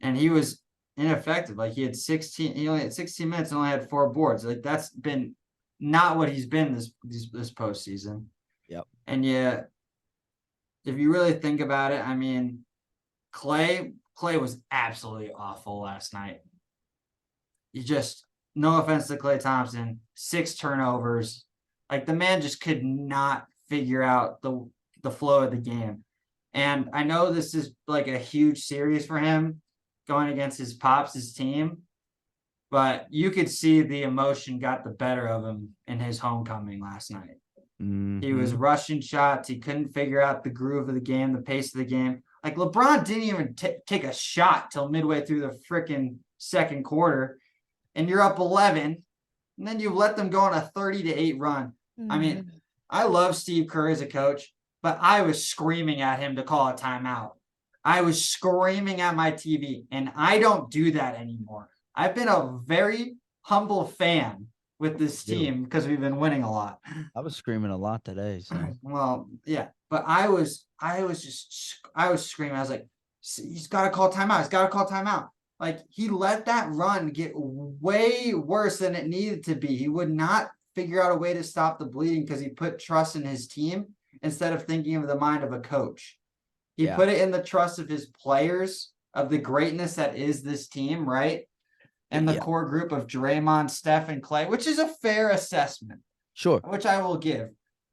and he was ineffective. He only had 16 minutes and only had 4 boards. That's been not what he's been this postseason. Yep. And yeah, if you really think about it, I mean, Clay was absolutely awful last night. No offense to Klay Thompson, 6 turnovers. The man just could not figure out the flow of the game. And I know this is a huge series for him going against his pops' team, but you could see the emotion got the better of him in his homecoming last night. Mm-hmm. He was rushing shots. He couldn't figure out the groove of the game, the pace of the game. LeBron didn't even take a shot till midway through the freaking second quarter, and you're up 11, and then you let them go on a 30-8 run. Mm-hmm. I mean, I love Steve Kerr as a coach, but I was screaming at him to call a timeout. I was screaming at my TV, and I don't do that anymore. I've been a very humble fan with this You. team because we've been winning a lot. I was screaming a lot today, so Well, yeah, but I was screaming. I was like, he's got to call timeout. He's got to call timeout. Like, he let that run get way worse than it needed to be. He would not figure out a way to stop the bleeding because he put trust in his team instead of thinking of the mind of a coach. He yeah, put it in the trust of his players, of the greatness that is this team, right? And the yeah, core group of Draymond, Steph, and Clay, which is a fair assessment, sure. which I will give. If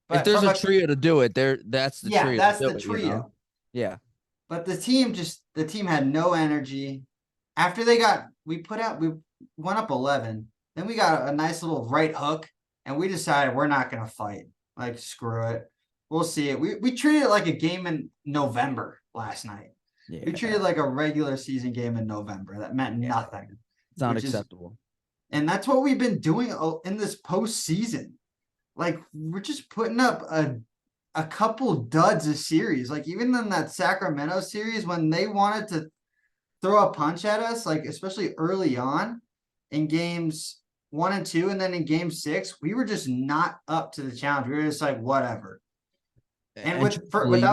But there's from a a trio to do it, that's the yeah, trio to that's do the it. You know, trio. yeah, But the team had no energy. After we went up 11. Then we got a nice little right hook, and we decided we're not gonna fight. Like, screw it. We'll see it. We treated it like a game in November last night. We treated yeah. it like a regular season game in November. That meant nothing, It's not which is, acceptable. and that's what we've been doing in this postseason. Like, we're just putting up a couple duds a series. Like, even in that Sacramento series, when they wanted to throw a punch at us, like especially early on in games 1 and 2, and then in game 6, we were just not up to the challenge. We were just like, whatever. And And truthfully, without,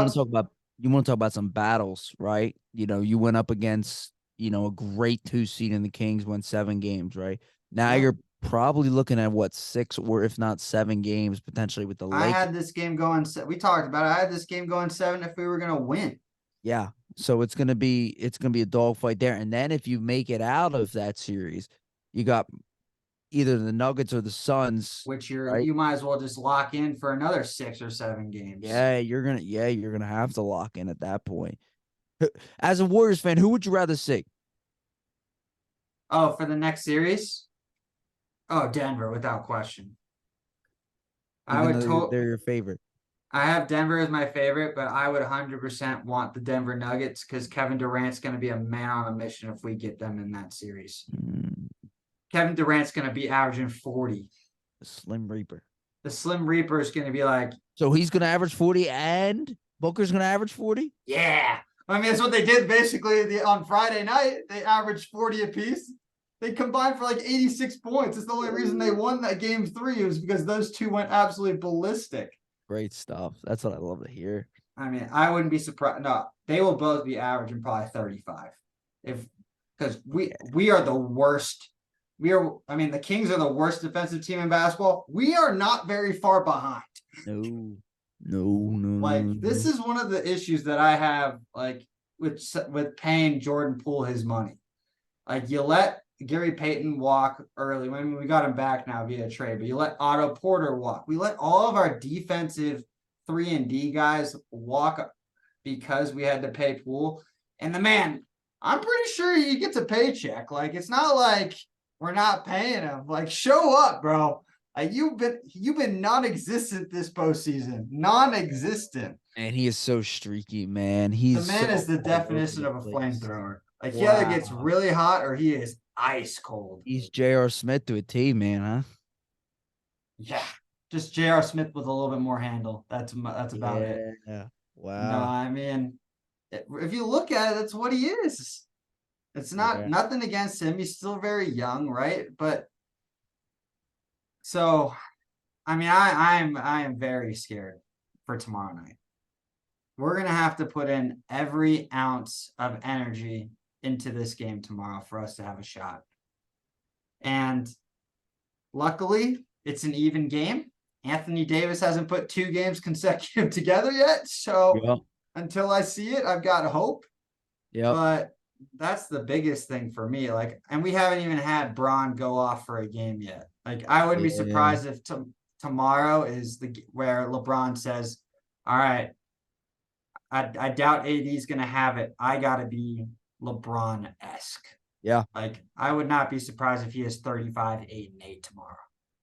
you want to talk about some battles, right? You know, you went up against a great 2 seed in the Kings, won 7 games, right? Now yeah, you're probably looking at what 6 or if not 7 games potentially with the I Lakers. had this game going. We talked about it. I had this game going 7 if we were gonna win. Yeah. So it's gonna be a dogfight there. And then if you make it out of that series, you got either the Nuggets or the Suns, Which right? you might as well just lock in for another 6 or 7 games. You're gonna have to lock in at that point. As a Warriors fan, who would you rather see? Oh, for the next series? Oh, Denver, without question. I Even would though to they're your favorite. I have Denver as my favorite, but I would 100% want the Denver Nuggets because Kevin Durant's going to be a man on a mission if we get them in that series. Mm, Kevin Durant's going to be averaging 40. the Slim Reaper. The Slim Reaper is going to be like, So he's gonna average 40 and Booker's gonna average 40? yeah. I mean, that's what they did basically on Friday night. They averaged 40 apiece. They combined for like 86 points. It's the only reason they won that game 3 was because those two went absolutely ballistic. Great stuff. That's what I love to hear. I mean, I wouldn't be surprised. No, they will both be averaging probably 35. Because we are the worst. I mean, the Kings are the worst defensive team in basketball. We are not very far behind. No, no, no, Like, this no. is one of the issues that I have, like, with paying Jordan Poole his money. Like, you let Gary Payton walk early when we got him back now via trade, but you let Otto Porter walk. We let all of our defensive 3-and-D guys walk because we had to pay Poole. And the man, I'm pretty sure he gets a paycheck. Like, it's not like we're not paying him. Like, show up, bro. You've been non-existent this postseason. Non-existent. And he is so streaky, man. The He's man is so the all over definition the of a place. flamethrower. Like, he either gets Wow. really hot or he is ice cold. He's J.R. Smith to a T, man, huh? Yeah, just J.R. Smith with a little bit more handle. That's about it. Yeah. No, Wow. I mean, if you look at it, that's what he is. It's not Yeah. nothing against him. He's still very young, right? But so, I mean, I am very scared for tomorrow night. We're gonna have to put in every ounce of energy into this game tomorrow for us to have a shot. And luckily, it's an even game. Anthony Davis hasn't put 2 games consecutive together yet. So Yep. until I see it, I've got hope. Yep. But that's the biggest thing for me. Like, and we haven't even had Braun go off for a game yet. Like, I wouldn't be Yeah. surprised if tomorrow is where LeBron says, all right, I doubt AD's going to have it. I got to be LeBron-esque. Yeah. Like, I would not be surprised if he has 35, 8, and 8 tomorrow.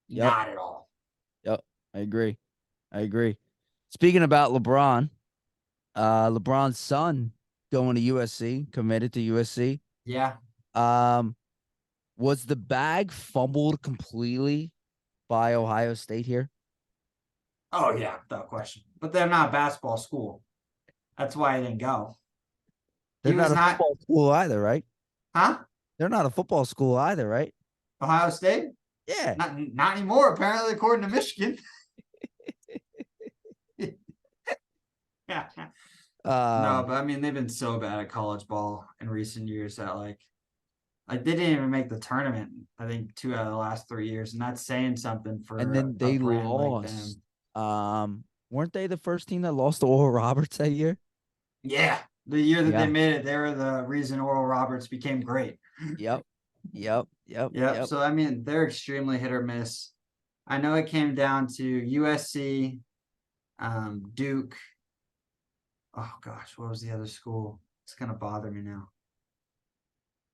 Yep. Not at all. Yep. I agree. Speaking about LeBron, LeBron's son going to USC, committed to USC. Yeah. Was the bag fumbled completely by Ohio State here? Oh, yeah, without question. But they're not a basketball school. That's why I didn't go. They're He was not a not, football school either, right? huh? They're not a football school either, right? Ohio State? Yeah. Not anymore, apparently, according to Michigan. Yeah. No, Um, but I mean, they've been so bad at college ball in recent years that like they didn't even make the tournament. I think 2 out of the last 3 years, and that's saying something and for then a they brand like lost. them. Weren't they the first team that lost to Oral Roberts that year? Yeah, the year that they Yeah. made it, they were the reason Oral Roberts became great. Yep. Yep. Yep. Yep. Yep. So I mean, they're extremely hit or miss. I know it came down to USC, Duke. Oh gosh, what was the other school? It's gonna bother me now.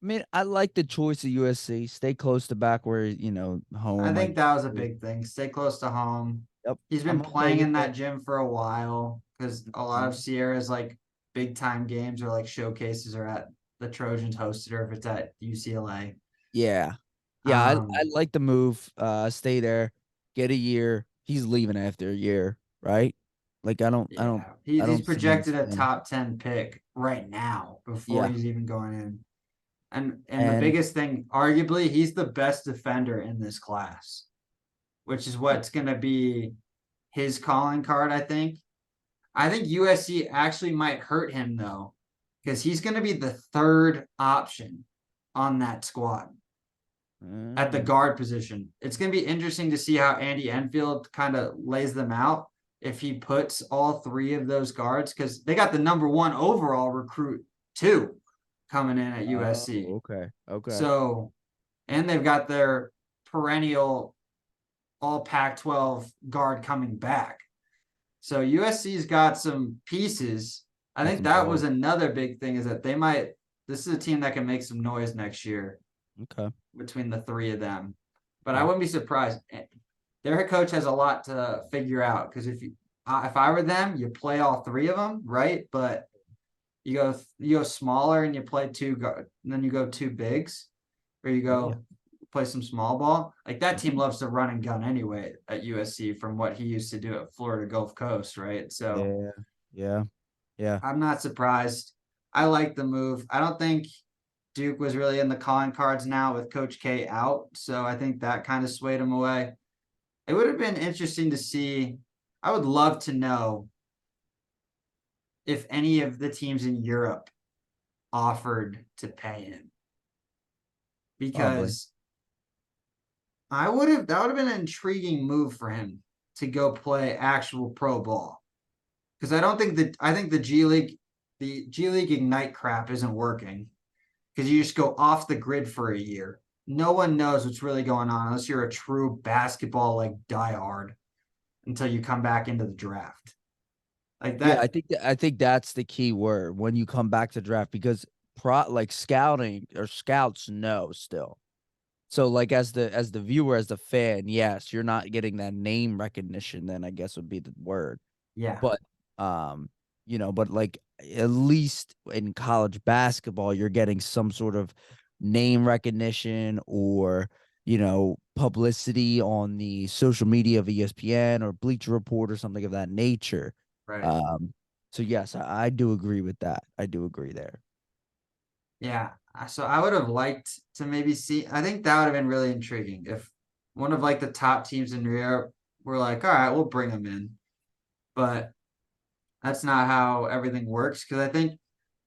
I mean, I like the choice of USC. Stay close to back where, I home. think that was a big thing. Stay close to home. Yep. He's been I'm okay playing with in that. that gym for a while because a lot of Mhm. Sierra's like big time games or like showcases are at the Trojans hosted or if it's at UCLA. Yeah. Yeah, I Um, like the move. Stay there, get a year. He's leaving after a year, right? Like yeah, I he's don't see him projected a staying. top 10 pick right now before Yeah. he's even going in. And the And biggest thing, arguably, he's the best defender in this class, which is what's gonna be his calling card, I think. I think USC actually might hurt him though, because he's going to be the third option on that squad at the mm, guard position. It's going to be interesting to see how Andy Enfield kind of lays them out if he puts all three of those guards, because they got the number one overall recruit too coming in at oh, USC. okay. Okay. So, and they've got their perennial all Pac 12 guard coming back. So USC's got some pieces. I Got think some that was balls. another big thing is that they might. This is a team that can make some noise next year Okay. between the three of them. But I Okay. wouldn't be surprised. Their head coach has a lot to figure out because if I were them, you play all three of them, right? But you go smaller and you play two guard, and then you go two bigs, or you Yeah. go play some small ball. Like that team Mhm. loves to run and gun anyway at USC from what he used to do at Florida Gulf Coast, right? So Yeah. Yeah. Yeah. I'm not surprised. I like the move. I don't think Duke was really in the calling cards now with Coach K out. So I think that kind of swayed him away. It would have been interesting to see. I would love to know if any of the teams in Europe offered to pay him Probably. because that would have been an intriguing move for him to go play actual pro ball. Because I think the G League Ignite crap isn't working. Because you just go off the grid for a year. No one knows what's really going on unless you're a true basketball like diehard until you come back into the draft. Like Yeah, that, I think that's the key word when you come back to draft because like scouting or scouts know still. So like as the viewer, as the fan, yes, you're not getting that name recognition, then I guess would be the word. yeah, But but like at least in college basketball, you're getting some sort of name recognition or publicity on the social media of ESPN or Bleacher Report or something of that nature. right. Um, so yes, I do agree with that. I do agree there. Yeah. So I would have liked to maybe see, I think that would have been really intriguing if one of like the top teams in Europe were like, all right, we'll bring them in. But that's not how everything works. Because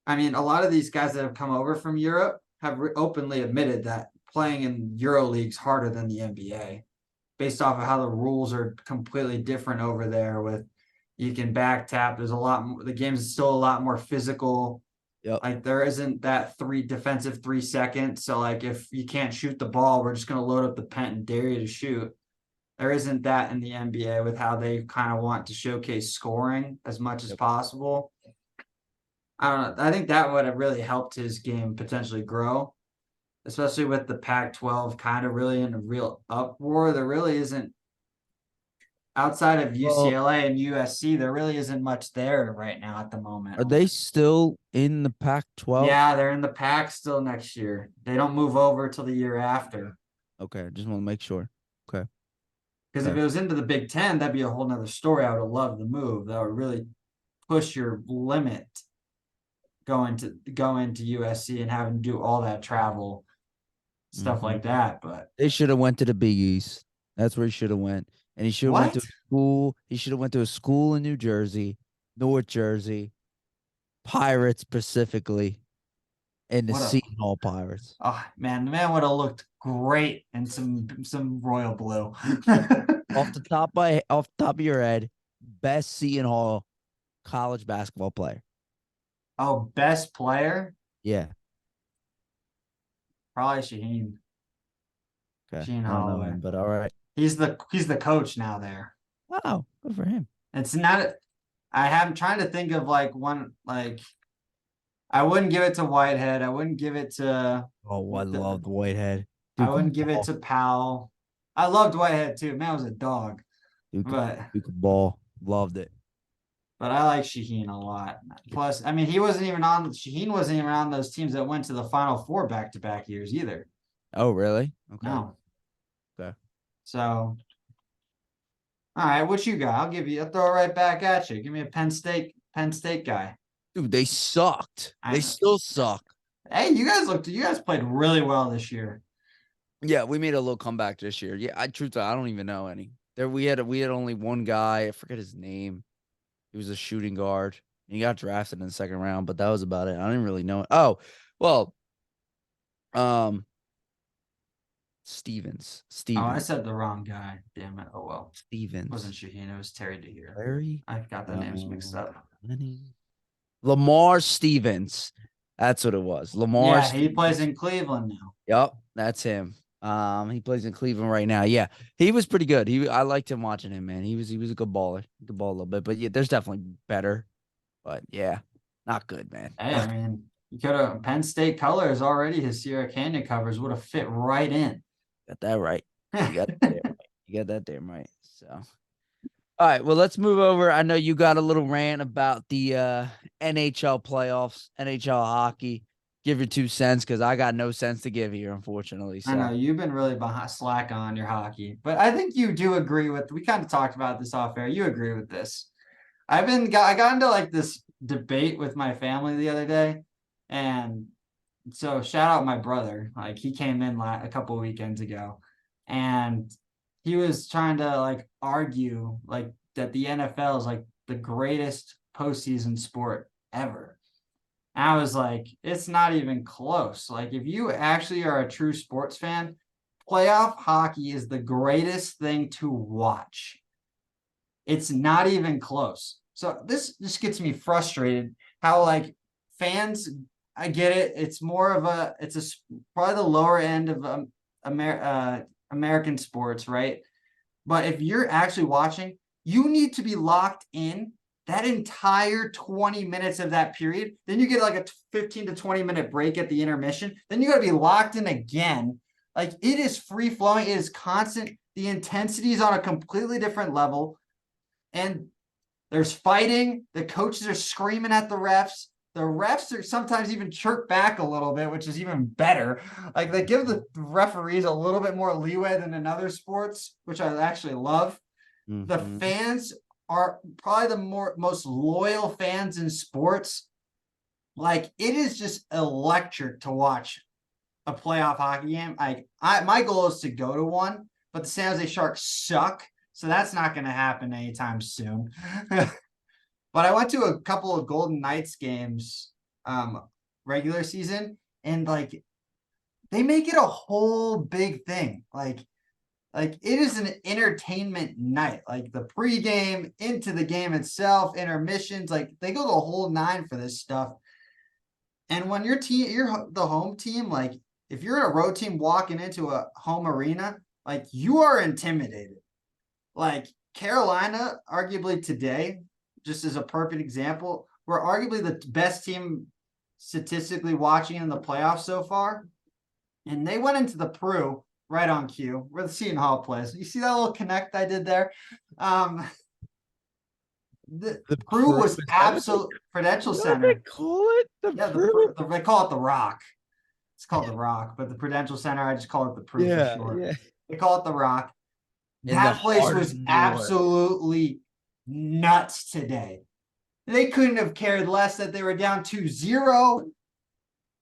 I mean, a lot of these guys that have come over from Europe have openly admitted that playing in Euro league's harder than the NBA, based off of how the rules are completely different over there. With you can back tap. There's a lot more. The game's still a lot more physical. Yep. Like there isn't that defensive 3 seconds. So like if you can't shoot the ball, we're just gonna load up the pen and dare you to shoot. There isn't that in the NBA with how they kind of want to showcase scoring as much as Yep. possible. I don't know. I think that would have really helped his game potentially grow, especially with the Pac-12 kind of really in a real uproar. There really isn't outside of Well, UCLA and USC. There really isn't much there right now at the moment. are they still in the Pac-12? Yeah, they're in the Pac still next year. They don't move over till the year after. Okay, just want to make sure. Okay. Because if Okay. it was into the Big Ten, that'd be a whole nother story. I would have loved the move. That would really push your limit going to USC and having to do all that travel, stuff like that. But they should have went to the Big East. That's where he should have went. And he should have went to school. He should have went to a school in New Jersey, North Jersey, Pirates specifically, and the Seton Hall Pirates. Oh man, the man would have looked great in some royal blue. Off the top of your head, best Seton Hall college basketball player. Oh, best player? Yeah. Probably Shaheen. Okay. Shaheen I don't know Holloway. him, but all right. He's the coach now there. Wow, good for him. It's not. I'm trying to think of like one like. I wouldn't give it to Whitehead. I wouldn't give it to. Oh, I loved Whitehead. I wouldn't give it to Powell. I loved Whitehead too. Man was a dog. But Duke ball. Loved it. But I like Shaheen a lot. Plus, I mean, Shaheen wasn't even on those teams that went to the Final Four back-to-back years either. Oh, really? Okay. No. Okay. So, all right, what you got? I'll throw it right back at you. Give me a Penn State guy. Dude, they sucked. They still suck. Hey, you guys played really well this year. Yeah, we made a little comeback this year. Yeah, I don't even know any. We had only one guy. I forget his name. He was a shooting guard. He got drafted in the second round, but that was about it. I didn't really know it. Oh, well, Stevens. Oh, I said the wrong guy. Damn it. Oh well. Stevens. It wasn't Shaheen. It was Terry DeHeer. Larry? I got the names mixed up. Lamar Stevens. That's what it was. Lamar. Yeah, Stevens. he plays in Cleveland now. Yep, that's him. He plays in Cleveland right now. Yeah, he was pretty good. I liked him watching him, man. He was a good baller. He could ball a little bit, but yeah, there's definitely better. But yeah, not good, man. Hey, I mean, you could have Penn State colors already. His Sierra Canyon covers would have fit right in. Got that right. You got that damn right. You got that damn right. So, all right. Well, let's move over. I know you got a little rant about the NHL playoffs, NHL hockey. Give your 2 cents because I got no sense to give here, unfortunately. So. I know you've been really slack on your hockey, but I think you do agree with. We kind of talked about this off air. You agree with this? I got into like this debate with my family the other day, and so shout out my brother. Like he came in a couple of weekends ago, and he was trying to like argue like that the NFL is like the greatest postseason sport ever. I was like, it's not even close. Like, if you actually are a true sports fan, playoff hockey is the greatest thing to watch. It's not even close. So this just gets me frustrated how like fans, I get it. It's more of probably the lower end of American sports, right? But if you're actually watching, you need to be locked in that entire 20 minutes of that period. Then you get like a 15 to 20 minute break at the intermission. Then you got to be locked in again. Like it is free flowing. It is constant. The intensity is on a completely different level. And there's fighting. The coaches are screaming at the refs. The refs are sometimes even chirp back a little bit, which is even better. Like they give the referees a little bit more leeway than in other sports, which I actually love. Mm-hmm. The fans are probably the most loyal fans in sports. Like it is just electric to watch a playoff hockey game. My goal is to go to one, but the San Jose Sharks suck, so that's not going to happen anytime soon. But I went to a couple of Golden Knights games, regular season, and like they make it a whole big thing. Like it is an entertainment night. Like the pregame, into the game itself, intermissions, like they go the whole 9 for this stuff. And when you're the home team, like if you're a road team walking into a home arena, like you are intimidated. Like Carolina, arguably today, just as a perfect example, we're arguably the best team statistically watching in the playoffs so far. And they went into the Peru right on cue, where the Seton Hall plays. You see that little connect I did there? The Peru was absolute Prudential Center. What do they call it? They call it the Rock. It's called the Rock, but the Prudential Center, I just call it the Peru for short. Yeah. They call it the Rock. That place was absolutely nuts today. They couldn't have cared less that they were down 2-0.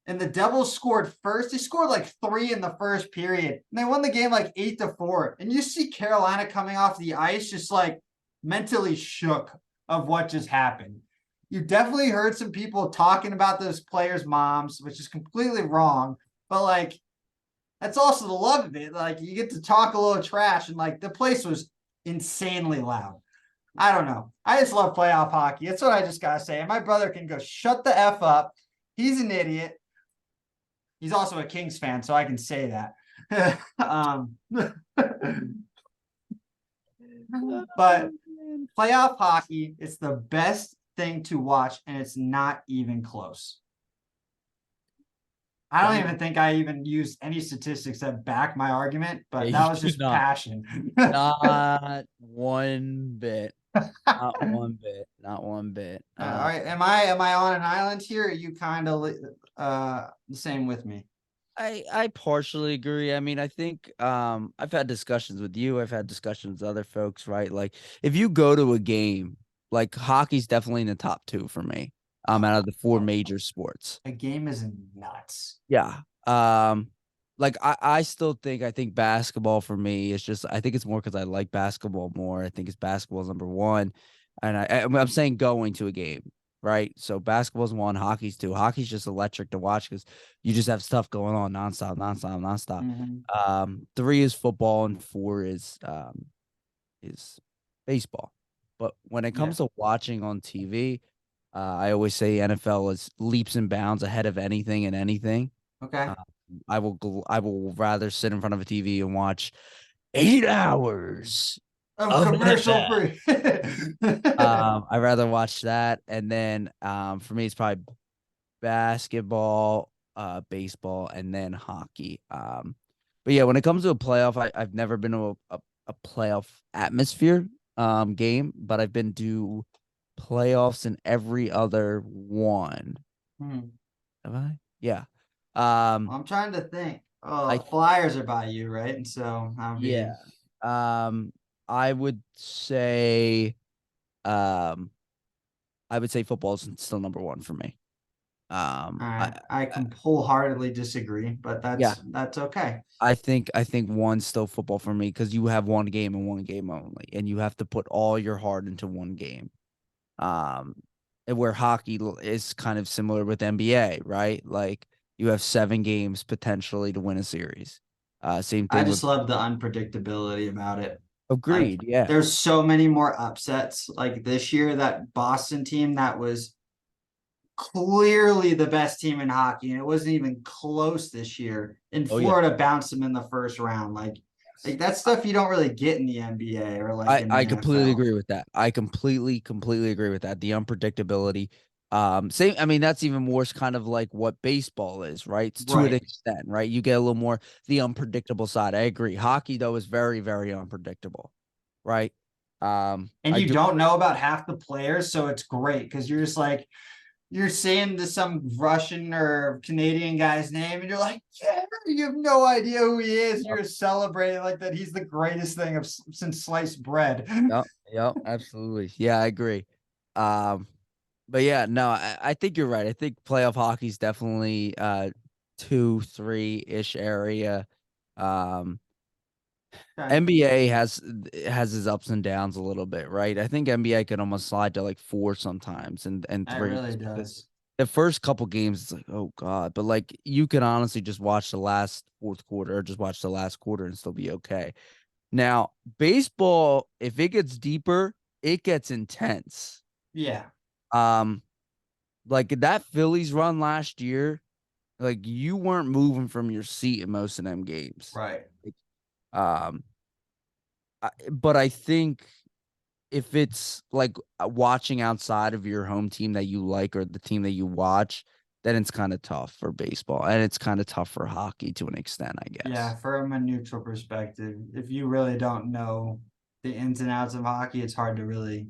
And the Devils scored first. They scored like 3 in the first period. And they won the game like 8-4. And you see Carolina coming off the ice just like mentally shook of what just happened. You definitely heard some people talking about those players' moms, which is completely wrong. But like, that's also the love of it. Like, you get to talk a little trash, and like the place was insanely loud. I don't know. I just love playoff hockey. That's what I just gotta say. And my brother can go shut the F up. He's an idiot. He's also a Kings fan, so I can say that. But playoff hockey is the best thing to watch, and it's not even close. I don't even think I even used any statistics that back my argument, but that was just passion. Not one bit. Not one bit. Not one bit. All right. Am I on an island here? Or are you kind of the same with me? I partially agree. I mean, I think I've had discussions with you. I've had discussions with other folks, right? Like, if you go to a game, like, hockey's definitely in the top 2 for me. Out of the 4 major sports. A game is nuts. Yeah. Like, I still think basketball for me is just, I think it's more because I like basketball more. I think it's basketball's number 1. And I'm saying going to a game, right? So basketball's 1, hockey's 2. Hockey's just electric to watch because you just have stuff going on nonstop. Mm-hmm. 3 is football and 4 is baseball. But when it comes to watching on TV, I always say NFL is leaps and bounds ahead of anything and anything. Okay. I will rather sit in front of a TV and watch 8 hours of commercial free. I'd rather watch that. And then for me, it's probably basketball, baseball, and then hockey. But yeah, when it comes to a playoff, I've never been to a playoff atmosphere game, but I've been to playoffs in every other one. Have I? Yeah. I'm trying to think. Oh, Flyers are by you, right? And so yeah. I would say football is still number 1 for me. I can wholeheartedly disagree, but that's okay. I think one's still football for me because you have one game and one game only, and you have to put all your heart into one game. And where hockey is kind of similar with NBA, right? Like, you have 7 games potentially to win a series. Same thing. I just love the unpredictability about it. Agreed. Like, yeah. There's so many more upsets. Like this year, that Boston team that was clearly the best team in hockey, and it wasn't even close this year. And Florida bounced them in the first round. Like that's stuff you don't really get in the NBA or like in the I completely NFL. agree with that. I completely agree with that. The unpredictability. Same. I mean, that's even worse. Kind of like what baseball is, right? To an extent, right? You get a little more the unpredictable side. I agree. Hockey though is very, very unpredictable, right? And you don't know about half the players, so it's great because you're just like, you're saying some Russian or Canadian guy's name, and you're like, yeah, you have no idea who he is. You're celebrating like that he's the greatest thing since sliced bread. Yep, absolutely. Yeah, I agree. But yeah, no, I think you're right. I think playoff hockey is definitely 2, 3-ish area. NBA has his ups and downs a little bit, right? I think NBA could almost slide to like 4 sometimes and 3. It really does. The first couple games, it's like, oh God. But like, you can honestly just watch the last 4th quarter or just watch the last quarter and still be okay. Now, baseball, if it gets deeper, it gets intense. Yeah. Like that Phillies run last year, like you weren't moving from your seat in most of them games. Right. But I think if it's like watching outside of your home team that you like or the team that you watch, then it's kind of tough for baseball and it's kind of tough for hockey to an extent, I guess. Yeah, from a neutral perspective, if you really don't know the ins and outs of hockey, it's hard to really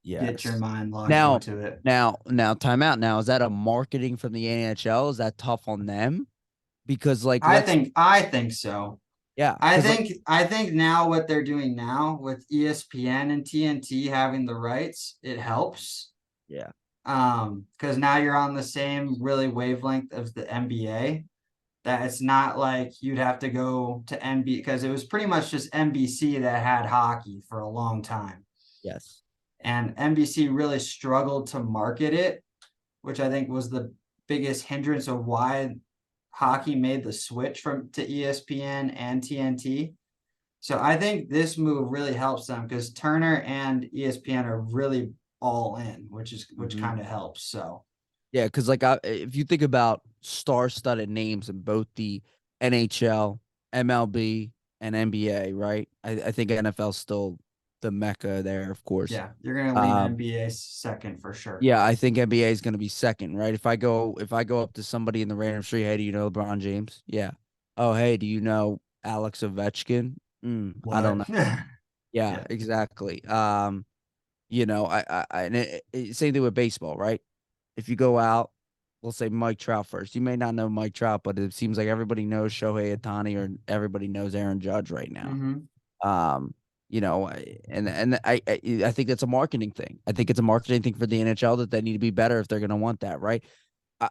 get your mind locked into it. Now, time out. Now, is that a marketing from the NHL? Is that tough on them? Because like I think so. Yeah. I think now what they're doing now with ESPN and TNT having the rights, it helps. Yeah. Because now you're on the same really wavelength of the NBA. That it's not like you'd have to go to NB because it was pretty much just NBC that had hockey for a long time. Yes. And NBC really struggled to market it, which I think was the biggest hindrance of why hockey made the switch from to ESPN and TNT. So I think this move really helps them because Turner and ESPN are really all in, which Mhm. kind of helps. So Yeah, because if you think about star-studded names in both the NHL, MLB, and NBA, right? I think NFL's still the mecca there, of course. yeah, you're gonna lean Um, NBA second for sure. yeah, I think NBA is going to be second, right? If I go up to somebody in the random street, hey, do you know LeBron James? Yeah. Oh, hey, do you know Alex Ovechkin? I don't What? know. Yeah, Yeah. exactly. And same thing with baseball, right? If you go out, we'll say Mike Trout first. You may not know Mike Trout, but it seems like everybody knows Shohei Ohtani or everybody knows Aaron Judge right now. Mm-hmm. Um, I think that's a marketing thing. I think it's a marketing thing for the NHL that they need to be better if they're going to want that, right?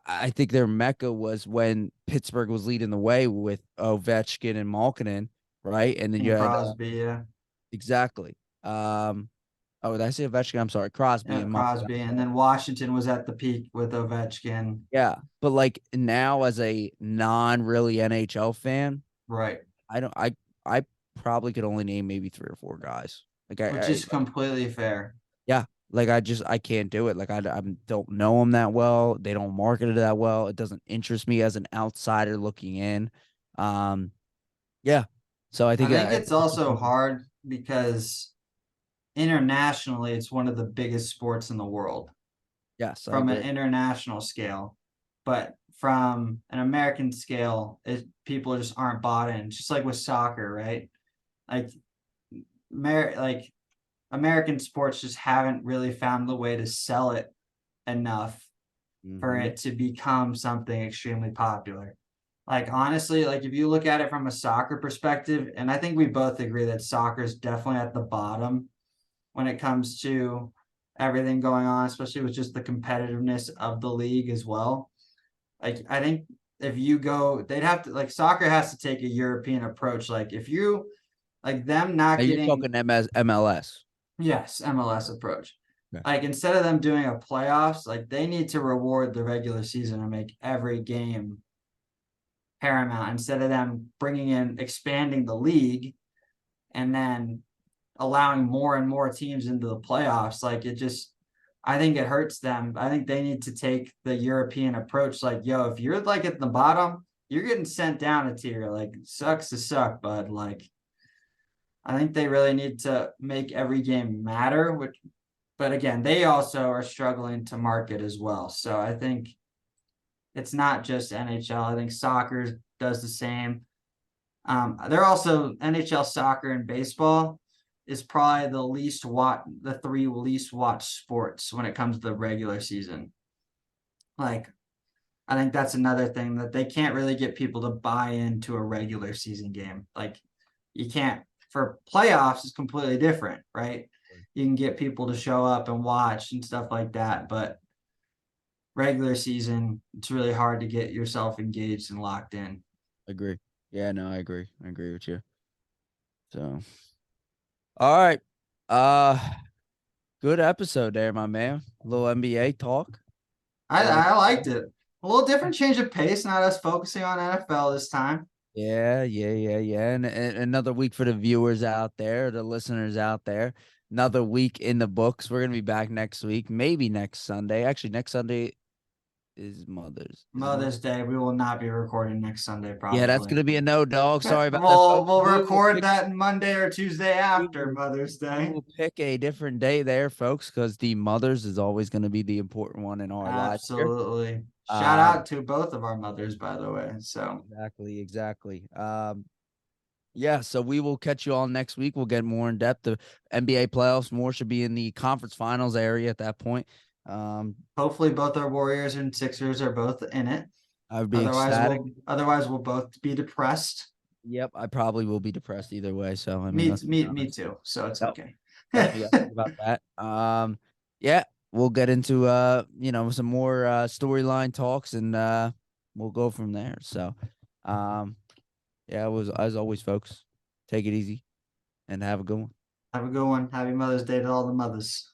I think their mecca was when Pittsburgh was leading the way with Ovechkin and Malkinen, right? And then you And had Crosby, yeah. exactly. Oh, did I say Ovechkin? I'm sorry, Crosby Yeah, and Malkin. Crosby. And then Washington was at the peak with Ovechkin. Yeah, but like now as a non-really NHL fan, Right. I don't. I probably could only name maybe three or four guys. Like Which is completely fair. yeah, like I can't do it. Like I don't know them that well. They don't market it that well. It doesn't interest me as an outsider looking in. Um, yeah. So I I think think it's also hard because internationally, it's one of the biggest sports in the world yes, I from an agree. international scale. But from an American scale, people just aren't bought in. Just like with soccer, right? Like, like American sports just haven't really found the way to sell it enough for Hmm. it to become something extremely popular. Like honestly, like if you look at it from a soccer perspective, and I think we both agree that soccer is definitely at the bottom when it comes to everything going on, especially with just the competitiveness of the league as well. Like I think if you go, they'd have to like soccer has to take a European approach. Like if you like them Now not you're getting talking MLS. yes, MLS approach. Okay. Like instead of them doing a playoffs, like they need to reward the regular season and make every game paramount instead of them bringing in expanding the league and then allowing more and more teams into the playoffs. Like it just, I think it hurts them. I think they need to take the European approach. Like, yo, if you're like at the bottom, you're getting sent down a tier. Like, sucks to suck, bud. Like, I think they really need to make every game matter. Which, but again, they also are struggling to market as well. So I think it's not just NHL. I think soccer does the same. They're also NHL soccer and baseball is probably the three least watched sports when it comes to the regular season. Like, I think that's another thing that they can't really get people to buy into a regular season game. Like, you can't for playoffs is completely different, right? You can get people to show up and watch and stuff like that, but regular season, it's really hard to get yourself engaged and locked in. Agree. Yeah, no, I agree. I agree with you. So, all right. Uh, good episode there, my man. A little NBA talk. Like, I liked it. A little different change of pace, not us focusing on NFL this time. yeah. And another week for the viewers out there, the listeners out there. Another week in the books. We're gonna be back next week, maybe next Sunday. Actually, next Sunday is Mother's. Is it Mother's? Mother's Day, we will not be recording next Sunday, Yeah, that's probably. gonna be a no, dog. Sorry about that, we'll folks. we'll We will record pick. that Monday or Tuesday We after will Mother's we Day. will pick a different day there, folks, because the mothers is always going to be the important one in our lives here. Absolutely. Shout Um, out to both of our mothers, by the way. So exactly. Yeah, so we will catch you all next week. We'll get more in depth. The NBA playoffs more should be in the conference finals area at that point. hopefully both our Warriors and Sixers are both in it. I would be Otherwise, ecstatic. we'll both be depressed. Yep, I probably will be depressed either way. So I mean, Me let's be me me honest. too. So it's Yep, okay. yep, you got to think about that. Yeah, we'll get into some more storyline talks, and we'll go from there. So, yeah, it was as always, folks. Take it easy and have a good one. Have a good one. Happy Mother's Day to all the mothers.